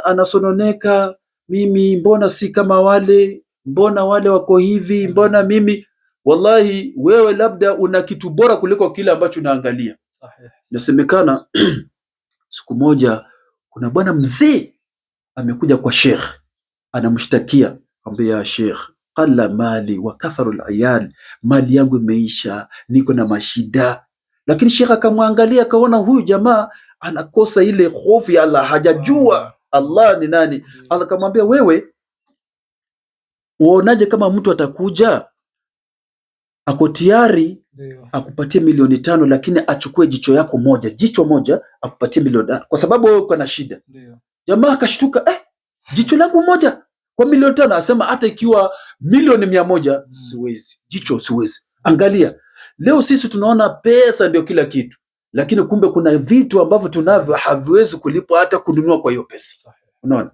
anasononeka, mimi mbona si kama wale, mbona wale wako hivi, mbona mimi. Wallahi wewe labda una kitu bora kuliko kile ambacho unaangalia. Nasemekana siku moja kuna bwana mzee amekuja kwa Sheikh, anamshtakia, ambaye ya Sheikh, qalla mali wa katharu al-iyal, mali yangu imeisha, niko na mashida. Lakini Sheikh akamwangalia, akaona huyu jamaa anakosa ile hofu ya Allah, hajajua Allah ni nani. Allah akamwambia, wewe uonaje kama mtu atakuja ako tayari akupatie milioni 5, lakini achukue jicho yako moja, jicho moja akupatie milioni, kwa sababu wewe uko na shida. Jamaa akashtuka, jicho langu moja kwa milioni 5? Asema hata ikiwa milioni 100 siwezi, jicho siwezi. Angalia, leo sisi tunaona pesa ndio kila kitu, lakini kumbe kuna vitu ambavyo tunavyo haviwezi kulipwa hata kununua kwa hiyo pesa. Unaona?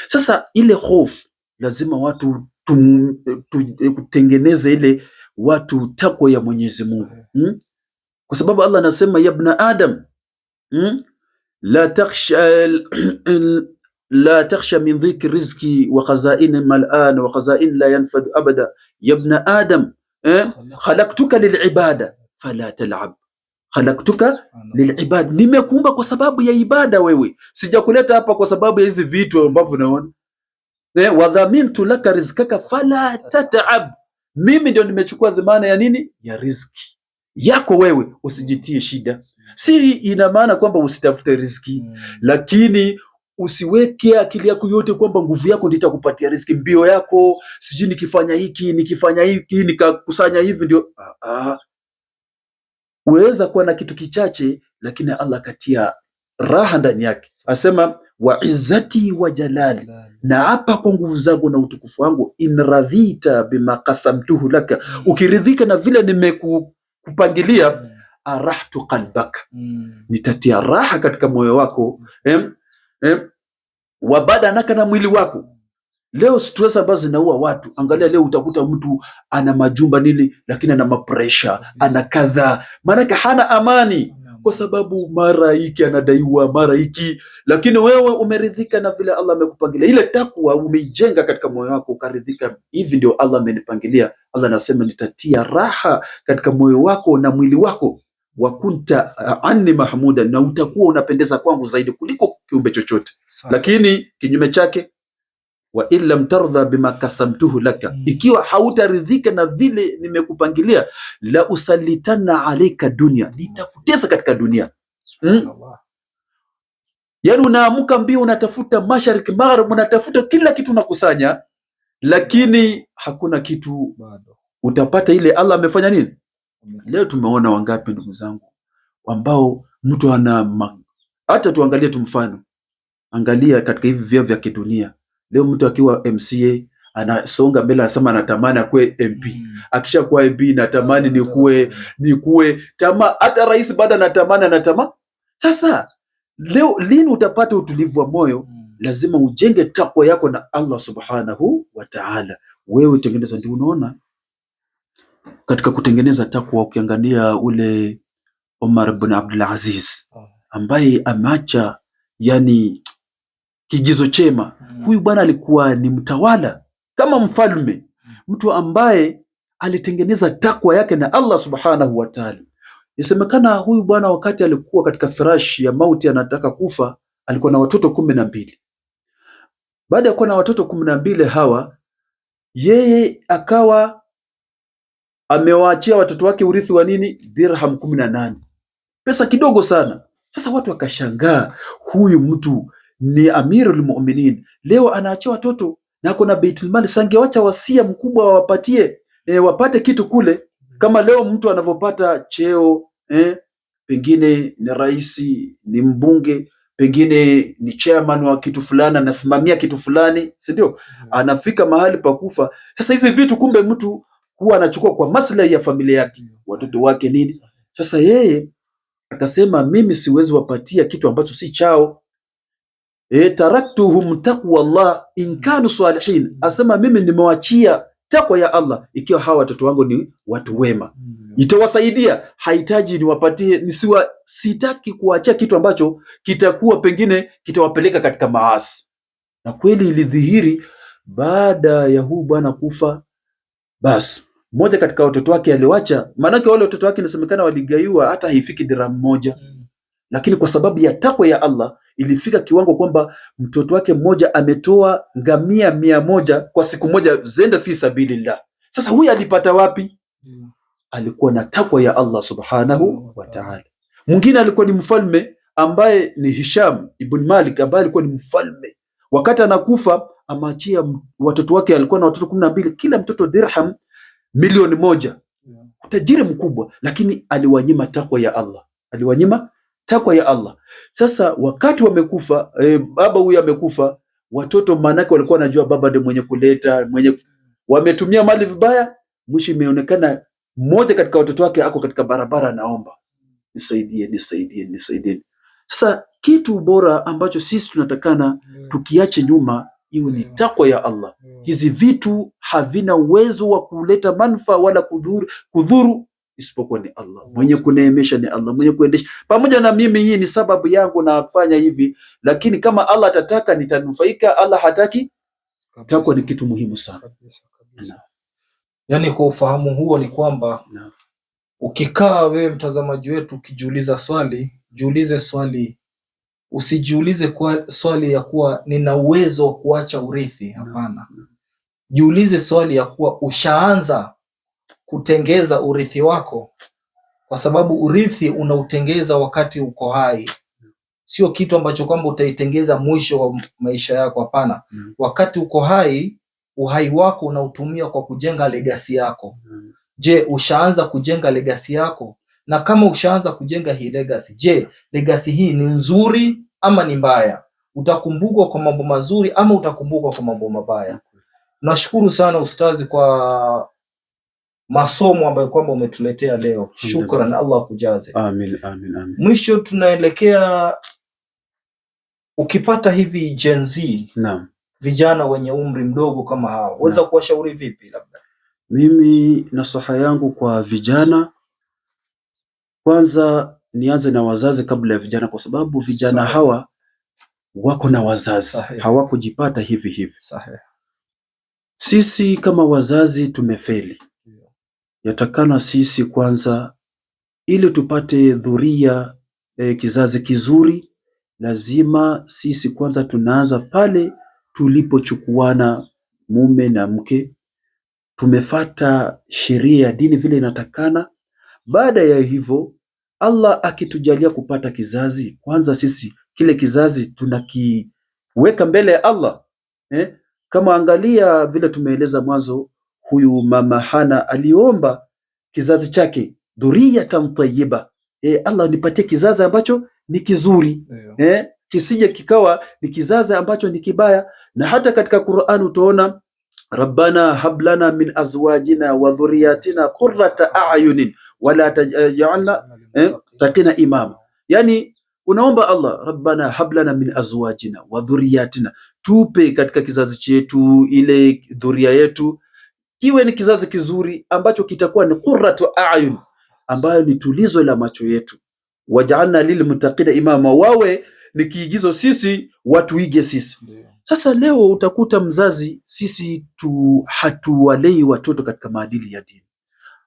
Sasa ile hofu lazima watu tutengeneze ile watu takwa ya Mwenyezi Mungu, kwa sababu Allah anasema ya ibn Adam, la takhsha min dhikri rizqi wa khazain mal'an wa khazain la yanfad abada ya ibn Adam, khalaqtuka lil'ibada fala tal'ab, khalaqtuka lil'ibada, nimekuumba kwa sababu ya ibada wewe, sijakuleta hapa kwa sababu ya hizi vitu ambavyo unaona. Wa dhamintu laka rizqaka fala tat'ab, mimi ndio nimechukua dhamana ya nini? Ya riziki yako wewe, usijitie shida. Si ina maana kwamba usitafute riziki, lakini usiweke akili yako yote kwamba nguvu yako ndio itakupatia riziki, mbio yako, sijui nikifanya hiki nikakusanya hivi ndio. Uweza kuwa na kitu kichache, lakini Allah katia raha ndani yake. Asema wa izzati wa jalali, na hapa kwa nguvu zangu na utukufu wangu, in radhita bima qasamtuhu laka, ukiridhika na vile nimekupangilia, arahtu qalbaka, nitatia raha katika moyo wako, wa badanaka, na mwili wako. Leo stress ambazo zinaua watu, angalia leo utakuta mtu ana majumba nini, lakini ana mapresha, ana kadha, maana hana amani kwa sababu mara hiki anadaiwa, mara hiki. Lakini wewe umeridhika na vile Allah amekupangilia, ile takwa umeijenga katika moyo wako, ukaridhika, hivi ndio Allah amenipangilia. Allah anasema nitatia raha katika moyo wako na mwili wako, wa kunta anni mahmuda, na utakuwa unapendeza kwangu zaidi kuliko kiumbe chochote. Lakini kinyume chake, wa in lam tardha bima kasamtuhu laka, ikiwa hautaridhika na vile nimekupangilia, la usalitana alayka dunya, nitakutesa katika dunia. Yani unaamka mbio, unatafuta mashariki maghrib, unatafuta kila kitu unakusanya, lakini hakuna kitu bado utapata ile Allah amefanya nini. Leo tumeona wangapi ndugu zangu ambao mtu hata tuangalie tu mfano, angalia katika hivi vyeo vya kidunia. Leo mtu akiwa MCA anasonga mbele, anasema anatamani akuwe MP. Akisha kuwa MP, natamani nikuwe tama, hata rais baada anatamani. Sasa leo lini utapata utulivu wa moyo? Lazima ujenge takwa yako na Allah subhanahu wa ta'ala. Wewe tengeneza, ndio unaona katika kutengeneza takwa, ukiangalia ule Omar ibn Abdul Aziz ambaye ameacha yani kigizo chema. Huyu bwana alikuwa ni mtawala kama mfalme, mtu ambaye alitengeneza takwa yake na Allah subhanahu wa ta'ala. Yasemekana huyu bwana wakati alikuwa katika firashi ya mauti, anataka kufa, alikuwa na watoto 12. Baada ya kuwa na watoto 12 hawa, yeye akawa amewaachia watoto wake urithi wa nini? Dirham 18, pesa kidogo sana. Sasa watu wakashangaa, huyu mtu ni Amirul Mu'minin, leo anaachia watoto na kuna Baitul Mali, sangewacha wasia mkubwa wapatie, wapate kitu kule, kama leo mtu anavyopata cheo, pengine ni rais, ni mbunge, pengine ni chairman wa kitu fulani, anasimamia kitu fulani, si ndio? Anafika mahali pa kufa. Sasa hizi vitu kumbe mtu huwa anachukua kwa maslahi ya familia yake, watoto wake nini. Sasa yeye akasema, mimi siwezi wapatia kitu ambacho si chao. taraktuhum taqwa Allah in kanu salihin, asema mimi nimewachia takwa ya Allah ikiwa hawa watoto wangu ni watu wema, itawasaidia. Hahitaji niwapatie, sitaki kuachia kitu ambacho kitakuwa pengine kitawapeleka katika maasi. Na kweli ilidhihiri baada ya huu bwana kufa, basi mmoja katika watoto wake aliwacha, maanake wale watoto wake inasemekana waligaiwa hata haifiki dirham moja. Lakini kwa sababu ya takwa ya Allah ilifika kiwango kwamba mtoto wake mmoja ametoa ngamia 100 kwa siku moja, zenda fi sabilillah. Sasa huyu alipata wapi? Alikuwa na takwa ya Allah subhanahu wa ta'ala. Mwingine alikuwa ni mfalme ambaye ni Hisham ibn Malik, ambaye alikuwa ni mfalme. Wakati anakufa amaachia watoto wake, alikuwa na watoto 12, kila mtoto dirham 1,000,000. Utajiri mkubwa, lakini aliwanyima takwa ya Allah, aliwanyima takwa ya Allah. Sasa wakati wamekufa, baba huyu amekufa, watoto manake walikuwa wanajua baba ndiye mwenye kuleta, wametumia mali vibaya. Mwisho imeonekana mmoja katika watoto wake ako katika barabara anaomba, nisaidie, nisaidie, nisaidie. Sasa kitu bora ambacho sisi tunatakana tukiache nyuma iwe ni takwa ya Allah. Hizi vitu havina uwezo wa kuleta manufaa wala kudhuru isipokuwa ni Allah. Mwenye kuneemesha ni Allah, mwenye kuendesha. Pamoja na mimi hii ni sababu yangu nafanya hivi, lakini kama Allah atataka nitanufaika, Allah hataki, takwa ni kitu muhimu sana. Yani kwa ufahamu huo ni kwamba ukikaa wewe mtazamaji wetu ukijiuliza swali, jiulize swali, usijiulize kwa swali ya kuwa nina uwezo wa kuacha urithi. Hapana. Jiulize swali ya kuwa ushaanza kutengeza urithi wako, kwa sababu urithi unautengeza wakati uko hai, sio kitu ambacho kwamba utaitengeza mwisho wa maisha yako. Hapana. Wakati uko hai, uhai wako unautumia kwa kujenga legasi yako. Je, ushaanza kujenga legasi yako? Na kama ushaanza kujenga hii legasi, je, legasi hii ni nzuri ama ni mbaya? Utakumbukwa kwa mambo mazuri ama utakumbukwa kwa mambo mabaya? Nashukuru sana ustazi kwa masomo ambayo kwamba umetuletea leo. Shukran, Allah akujaze. Amin, amin, amin. Mwisho tunaelekea, ukipata hivi Gen Z, naam, vijana wenye umri mdogo kama hao, waweza kuwashauri vipi? Labda mimi nasaha yangu kwa vijana, kwanza nianze na wazazi kabla ya vijana, kwa sababu vijana hawa wako na wazazi, hawakujipata hivi hivi. Sisi kama wazazi tumefeli. Yatakana sisi kwanza, ili tupate dhuria, kizazi kizuri, lazima sisi kwanza tunaanza pale tulipochukuana mume na mke, tumefata sheria ya dini vile inatakana. Baada ya hivyo, Allah akitujalia kupata kizazi, kwanza sisi kile kizazi tunakiweka mbele ya Allah. Kama angalia vile tumeeleza mwanzo, huyu mama Hana aliomba kizazi chake dhuriyatan tayyiba. Allah nipatie kizazi ambacho ni kizuri, kisije kikawa ni kizazi ambacho ni kibaya. Na hata katika Qur'an utaona Rabbana hablana min azwajina wa dhurriyatina qurrata a'yunin wala taj'alna tatina imama. Yani unaomba Allah, Rabbana hablana min azwajina wa dhurriyatina, tupe katika kizazi chetu, ile dhuria yetu kiwe ni kizazi kizuri ambacho kitakuwa ni qurratu a'yun, ambayo ni tulizo la macho yetu. Waj'alna lilmuttaqina imama, wawe ni kiigizo sisi, watuige sisi. Sasa leo utakuta mzazi, sisi hatuwalei watoto katika maadili ya dini.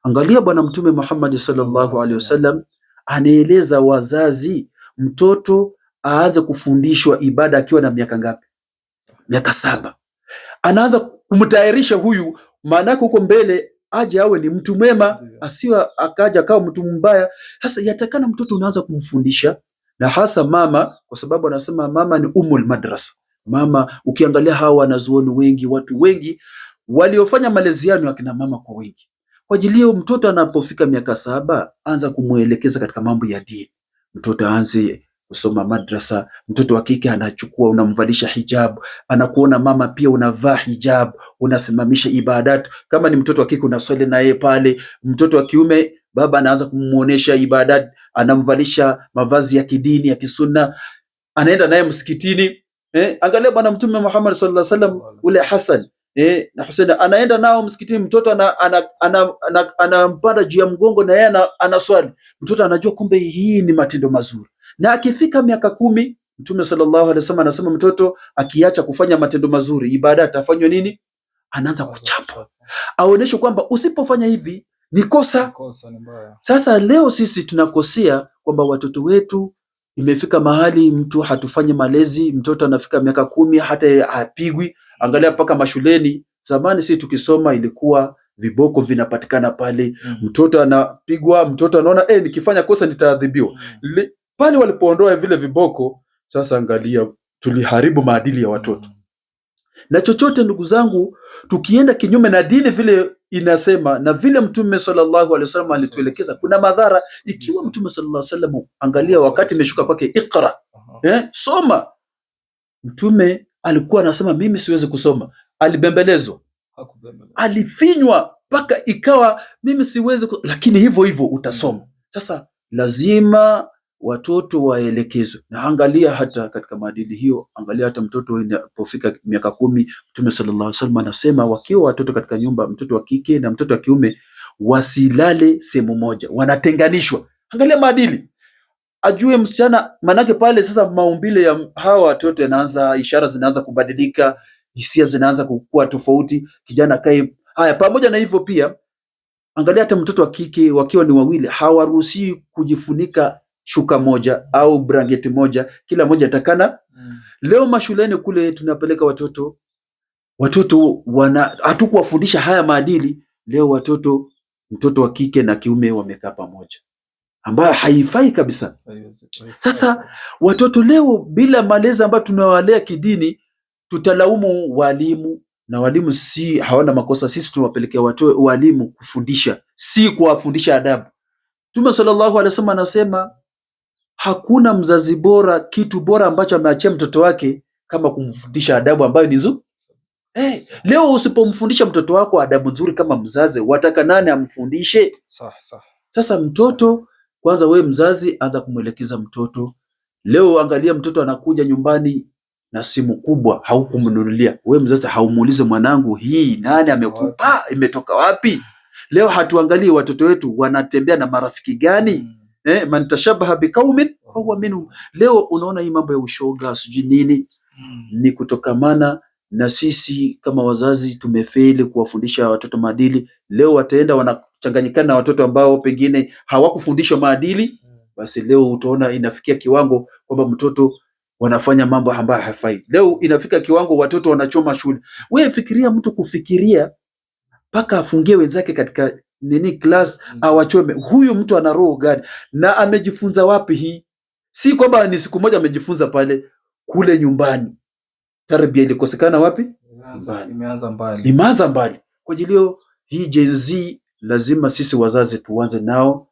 Angalia Bwana Mtume Muhammad sallallahu alaihi wasallam anaeleza wazazi, mtoto aanze kufundishwa ibada akiwa na miaka ngapi? Miaka 7. Anaanza kumtayarisha huyu, maana huko mbele aje awe ni mtu mwema, asiwa akaja akawa mtu mbaya. Sasa yatakana mtoto unaanza kumfundisha, na hasa mama, kwa sababu anasema mama ni umul madrasa. Mama, ukiangalia hawa wanazuoni wengi, watu wengi waliofanya malezi yao akina mama kwa wengi. Kwa ajili hiyo mtoto anapofika miaka 7, anza kumuelekeza katika mambo ya dini. Mtoto aanze kusoma madrasa. Mtoto wa kike anachukua, unamvalisha hijab, anakuona mama pia unavaa hijab, unasimamisha ibadat. Kama ni mtoto wa kike unaswali na yeye pale. Mtoto wa kiume baba anaanza kumuonesha ibadat, anamvalisha mavazi ya kidini ya kisunna, anaenda naye msikitini. Angalia bwana Mtume Muhammad sallallahu alaihi wasallam, ule Hassan na Hussein anaenda nao msikitini, mtoto anampanda juu ya mgongo na yeye anaswali. Mtoto anajua kumbe hii ni matendo mazuri, na akifika miaka 10 Mtume sallallahu alaihi wasallam anasema mtoto akiacha kufanya matendo mazuri, ibada atafanywa nini? Anaanza kuchapa, aoneshe kwamba usipofanya hivi ni kosa. Sasa leo sisi tunakosea kwamba watoto wetu, imefika mahali mtu hatufanye malezi, mtoto anafika miaka 10 hata hapigwi. Angalia paka mashuleni, zamani sisi tukisoma ilikuwa viboko vinapatikana pale. Mtoto anapigwa, mtoto anaona nikifanya kosa nitaadhibiwa. Pale walipoondoa vile viboko, sasa angalia tuliharibu maadili ya watoto. Na chochote ndugu zangu, tukienda kinyume na dini vile inasema na vile Mtume sallallahu alaihi wasallam alituelekeza, kuna madhara. Ikiwa Mtume sallallahu alaihi wasallam, angalia wakati imeshuka kwake Iqra, soma, Mtume alikuwa anasema mimi siwezi kusoma, alibembelezwa, alifinywa mpaka ikawa mimi siwezi lakini hivyo hivyo utasoma. Sasa lazima watoto waelekezwe, na angalia hata katika maadili hiyo, angalia hata mtoto inapofika miaka 10, Mtume sallallahu alaihi wasallam anasema wakiwa watoto katika nyumba, mtoto wa kike na mtoto wa kiume wasilale sehemu moja, wanatenganishwa. Angalia maadili, ajue msichana, manake pale sasa maumbile ya hawa watoto yanaanza, ishara zinaanza kubadilika, hisia zinaanza kukua tofauti, kijana kae haya. Pamoja na hivyo pia, angalia hata mtoto wa kike wakiwa ni wawili, hawaruhusi kujifunika shuka moja au blanketi moja, kila moja atakana. Leo mashuleni kule tunapeleka watoto hatukuwafundisha haya maadili. Leo mtoto wa kike na kiume wamekaa pamoja, ambayo haifai kabisa. Sasa watoto leo bila malezi ambayo tunawalea kidini, tutalaumu walimu, na walimu hawana makosa. Sisi tunawapelekea walimu kufundisha, si kuwafundisha adabu. Mtume sallallahu alaihi wasallam anasema hakuna mzazi bora, kitu bora ambacho ameachia mtoto wake kama kumfundisha adabu ambayo ni nzuri. Leo usipomfundisha mtoto wako adabu nzuri kama mzazi, wataka nani amfundishe? Sasa mtoto kwanza, we mzazi anza kumwelekeza mtoto. Leo angalia, mtoto anakuja nyumbani na simu kubwa, haukumnunulia. We mzazi haumuulize, mwanangu, hii nani amekupa? Imetoka wapi? Leo hatuangalii watoto wetu wanatembea na marafiki gani. Man tashabaha biqaumin fahuwa minhum. Leo unaona hii mambo ya ushoga sijui nini, ni kutokamana na sisi kama wazazi tumefeli kuwafundisha watoto maadili. Leo wataenda wanachanganyikana na watoto ambao pengine hawakufundishwa maadili. Basi leo utaona inafikia kiwango kwamba mtoto wanafanya mambo ambayo hafai. Leo inafika kiwango watoto wanachoma shule. Wewe fikiria mtu kufikiria mpaka afungie wenzake katika class awachome. Huyu mtu ana roho gani na amejifunza wapi hii? Si kwamba ni siku moja amejifunza pale, kule nyumbani. Tarbia ilikosekana wapi? Imeanza mbali. Kwa ajili hii Gen Z lazima sisi wazazi tuanze nao,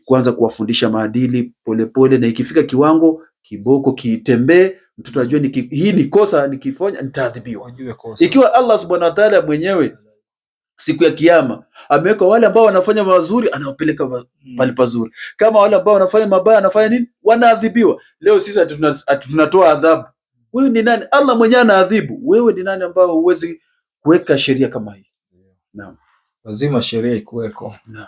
kwanza kuwafundisha maadili polepole, na ikifika kiwango kiboko kitembee, mtoto ajue hii ni kosa, nikifanya nitaadhibiwa. Ikiwa Allah subhanahu wa ta'ala mwenyewe siku ya kiyama ameweka wale ambao wanafanya mazuri, anawapeleka pale pazuri, kama wale ambao wanafanya mabaya anafanya nini? Wanaadhibiwa. Leo sisi tunatoa adhabu. Wewe ni nani? Allah mwenyewe anaadhibu. Wewe ni nani ambao huwezi kuweka sheria kama hii? Naam, lazima sheria ikuweko. Naam,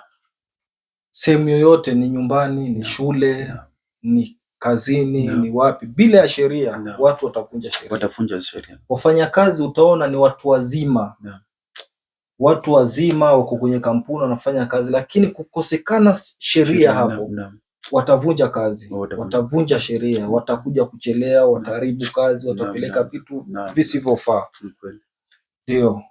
sehemu yoyote, ni nyumbani, ni shule, ni kazini, ni wapi, bila ya sheria watu watavunja sheria. Wafanyakazi utaona ni watu wazima. Watu wazima wako kwenye kampuni wanafanya kazi, lakini kukosekana sheria hapo, watavunja kazi, watavunja sheria, watakuja kuchelea, wataharibu kazi, watapeleka vitu visivyofaa. Ndio.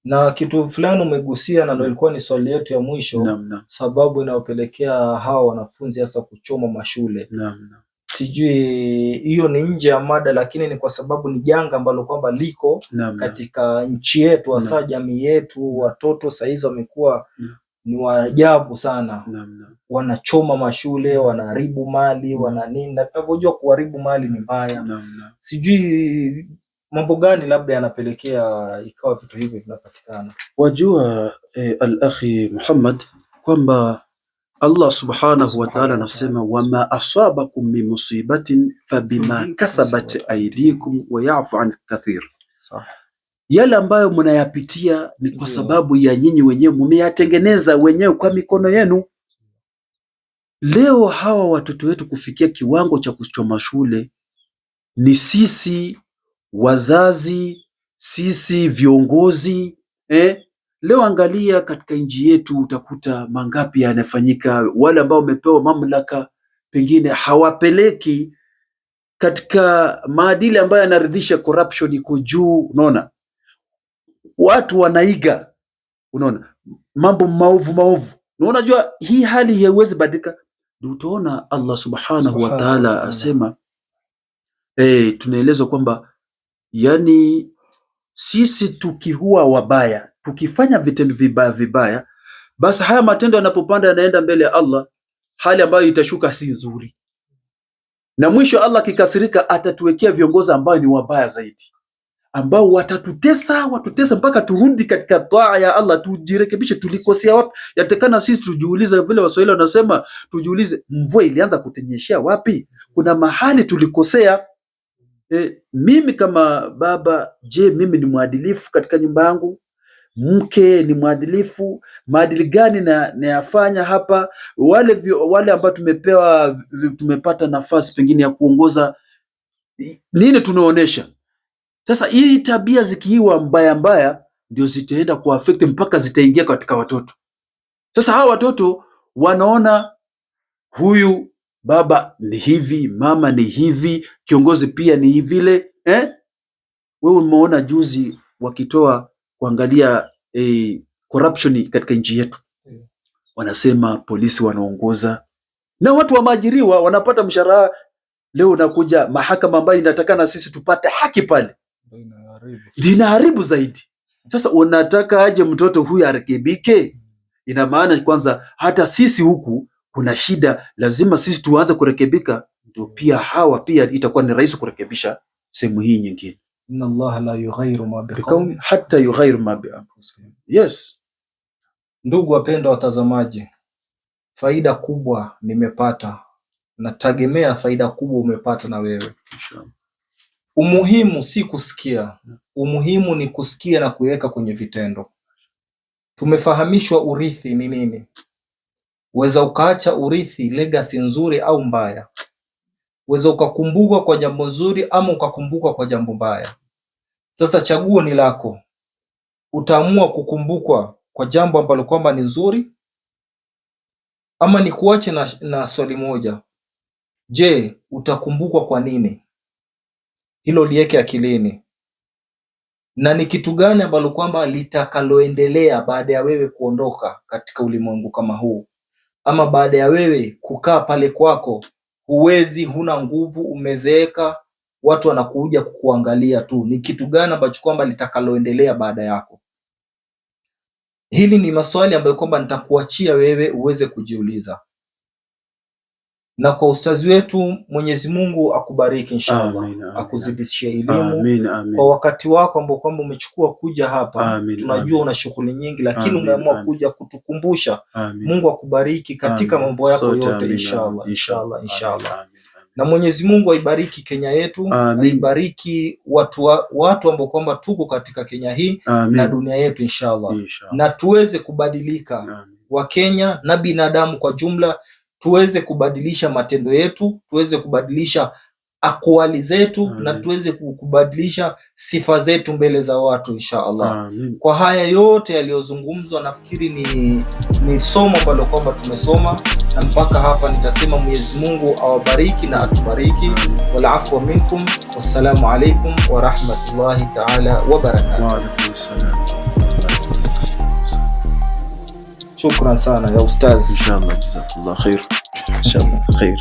Na kitu fulani umegusia, na ndio ilikuwa ni swali yetu ya mwisho, sababu inayopelekea hawa wanafunzi hasa kuchoma mashule. Sijui hiyo ni nje ya mada, lakini ni kwa sababu ni janga ambalo kwamba liko katika nchi yetu, hasa jamii yetu. Watoto saizi wamekuwa ni waajabu sana. Wanachoma mashule, wanaharibu mali, wana nini, na tunavyojua kuharibu mali ni mbaya. Sijui mambo gani labda yanapelekea ikawa vitu hivi vinapatikana. Wajua al-akhi Muhammad, kwamba Allah subhanahu wa ta'ala anasema, wama asabakum min musibatin fabima kasabat aydikum wa ya'fu an kathir. Yale ambayo mnayapitia ni kwa sababu ya nyinyi wenyewe, mmeyatengeneza wenyewe kwa mikono yenu. Leo hawa watoto wetu kufikia kiwango cha kuchoma shule ni sisi wazazi, sisi viongozi. Leo angalia katika nchi yetu, utakuta mangapi yanafanyika. Wale ambao wamepewa mamlaka pengine hawapeleki katika maadili ambayo yanaridhisha, corruption iko juu. Unaona watu wanaiga, unaona mambo maovu. Na unajua hii hali haiwezi badilika. Ndio utaona Allah subhanahu wa ta'ala asema, tunaelezwa kwamba yani sisi tukihuwa wabaya, tukifanya vitendo vibaya, basi haya matendo yanapopanda yanaenda mbele ya Allah, hali ambayo itashuka si nzuri, na mwisho Allah kikasirika atatuwekea viongozi ambao ni wabaya zaidi, ambao watutesa mpaka turudi katika taa ya Allah, tujirekebishe. Tulikosea wapi? Yatakana sisi tujiulize, vile Waswahili wanasema tujiulize, mvua ilianza kutenyeshea wapi? Kuna mahali tulikosea. Mimi kama baba, je, mimi ni mwadilifu katika nyumba yangu? Mke ni mwadilifu? Maadili gani nayafanya hapa? Wale ambao tumepata nafasi pengine ya kuongoza, nini tunaonesha? Sasa hii tabia zikiwa mbaya ndio zitaenda kuaffect mpaka zitaingia katika watoto. Sasa hawa watoto wanaona huyu baba ni hivi, mama ni hivi, kiongozi pia ni vile. Wewe umeona juzi wakitoa kuangalia corruption katika nchi yetu, wanasema polisi wanaongoza na watu wameajiriwa wanapata mshahara. Leo unakuja mahakama ambayo inatakana sisi tupate haki pale, dinaharibu zaidi. Sasa unataka aje mtoto huyu arekebike? Ina maana kwanza hata sisi huku kuna shida, lazima sisi tuanze kurekebika, ndio pia hawa pia itakuwa ni rahisi kurekebisha sehemu hii nyingine. Inna Allah la yughayyiru ma biqawmin hatta yughayyiru ma bi anfusihim. Yes. Ndugu wapendwa watazamaji, faida kubwa nimepata, nategemea faida kubwa umepata na wewe. Umuhimu si kusikia, umuhimu ni kusikia na kuweka kwenye vitendo. Tumefahamishwa urithi ni nini. Uweza ukaacha urithi, legacy nzuri au mbaya. Uweza ukakumbukwa kwa jambo nzuri ama ukakumbukwa kwa jambo mbaya. Sasa chaguo ni lako. Utaamua kukumbukwa kwa jambo ambalo kwamba ni nzuri, ama ni kuache na swali moja. Je, utakumbukwa kwa nini? Hilo liweke akilini. Na ni kitu gani ambalo kwamba litakaloendelea baada ya wewe kuondoka katika ulimwengu kama huu, ama baada ya wewe kukaa pale kwako, huwezi, huna nguvu, umezeeka, watu wanakuja kukuangalia tu. Ni kitu gani ambacho kwamba litakaloendelea baada yako? Hili ni maswali ambayo kwamba nitakuachia wewe uweze kujiuliza. Na kwa ustazi wetu, Mwenyezi Mungu akubariki inshallah, akuzidishie elimu kwa wakati wako ambao kwamba umechukua kuja hapa. Tunajua una shughuli nyingi, lakini umeamua kuja kutukumbusha. Mungu akubariki katika mambo yako yote inshallah. Na Mwenyezi Mungu aibariki Kenya yetu, aibariki watu ambao kwamba tuko katika Kenya hii na dunia yetu inshallah. Na tuweze kubadilika, wa Kenya na binadamu kwa jumla, tuweze kubadilisha matendo yetu, tuweze kubadilisha akwali zetu, na tuweze kubadilisha sifa zetu mbele za watu inshallah. Kwa haya yote yaliyozungumzwa, nafikiri ni somo ambalo kwamba tumesoma, na mpaka hapa nitasema Mwenyezi Mungu awabariki na atubariki. Wal afwa minkum, wassalamu alaikum wa rahmatullahi ta'ala wa barakatuh. Wa alaikum salam. Shukran sana ya ustaz. Inshallah, jazakallah khair. Inshallah khair.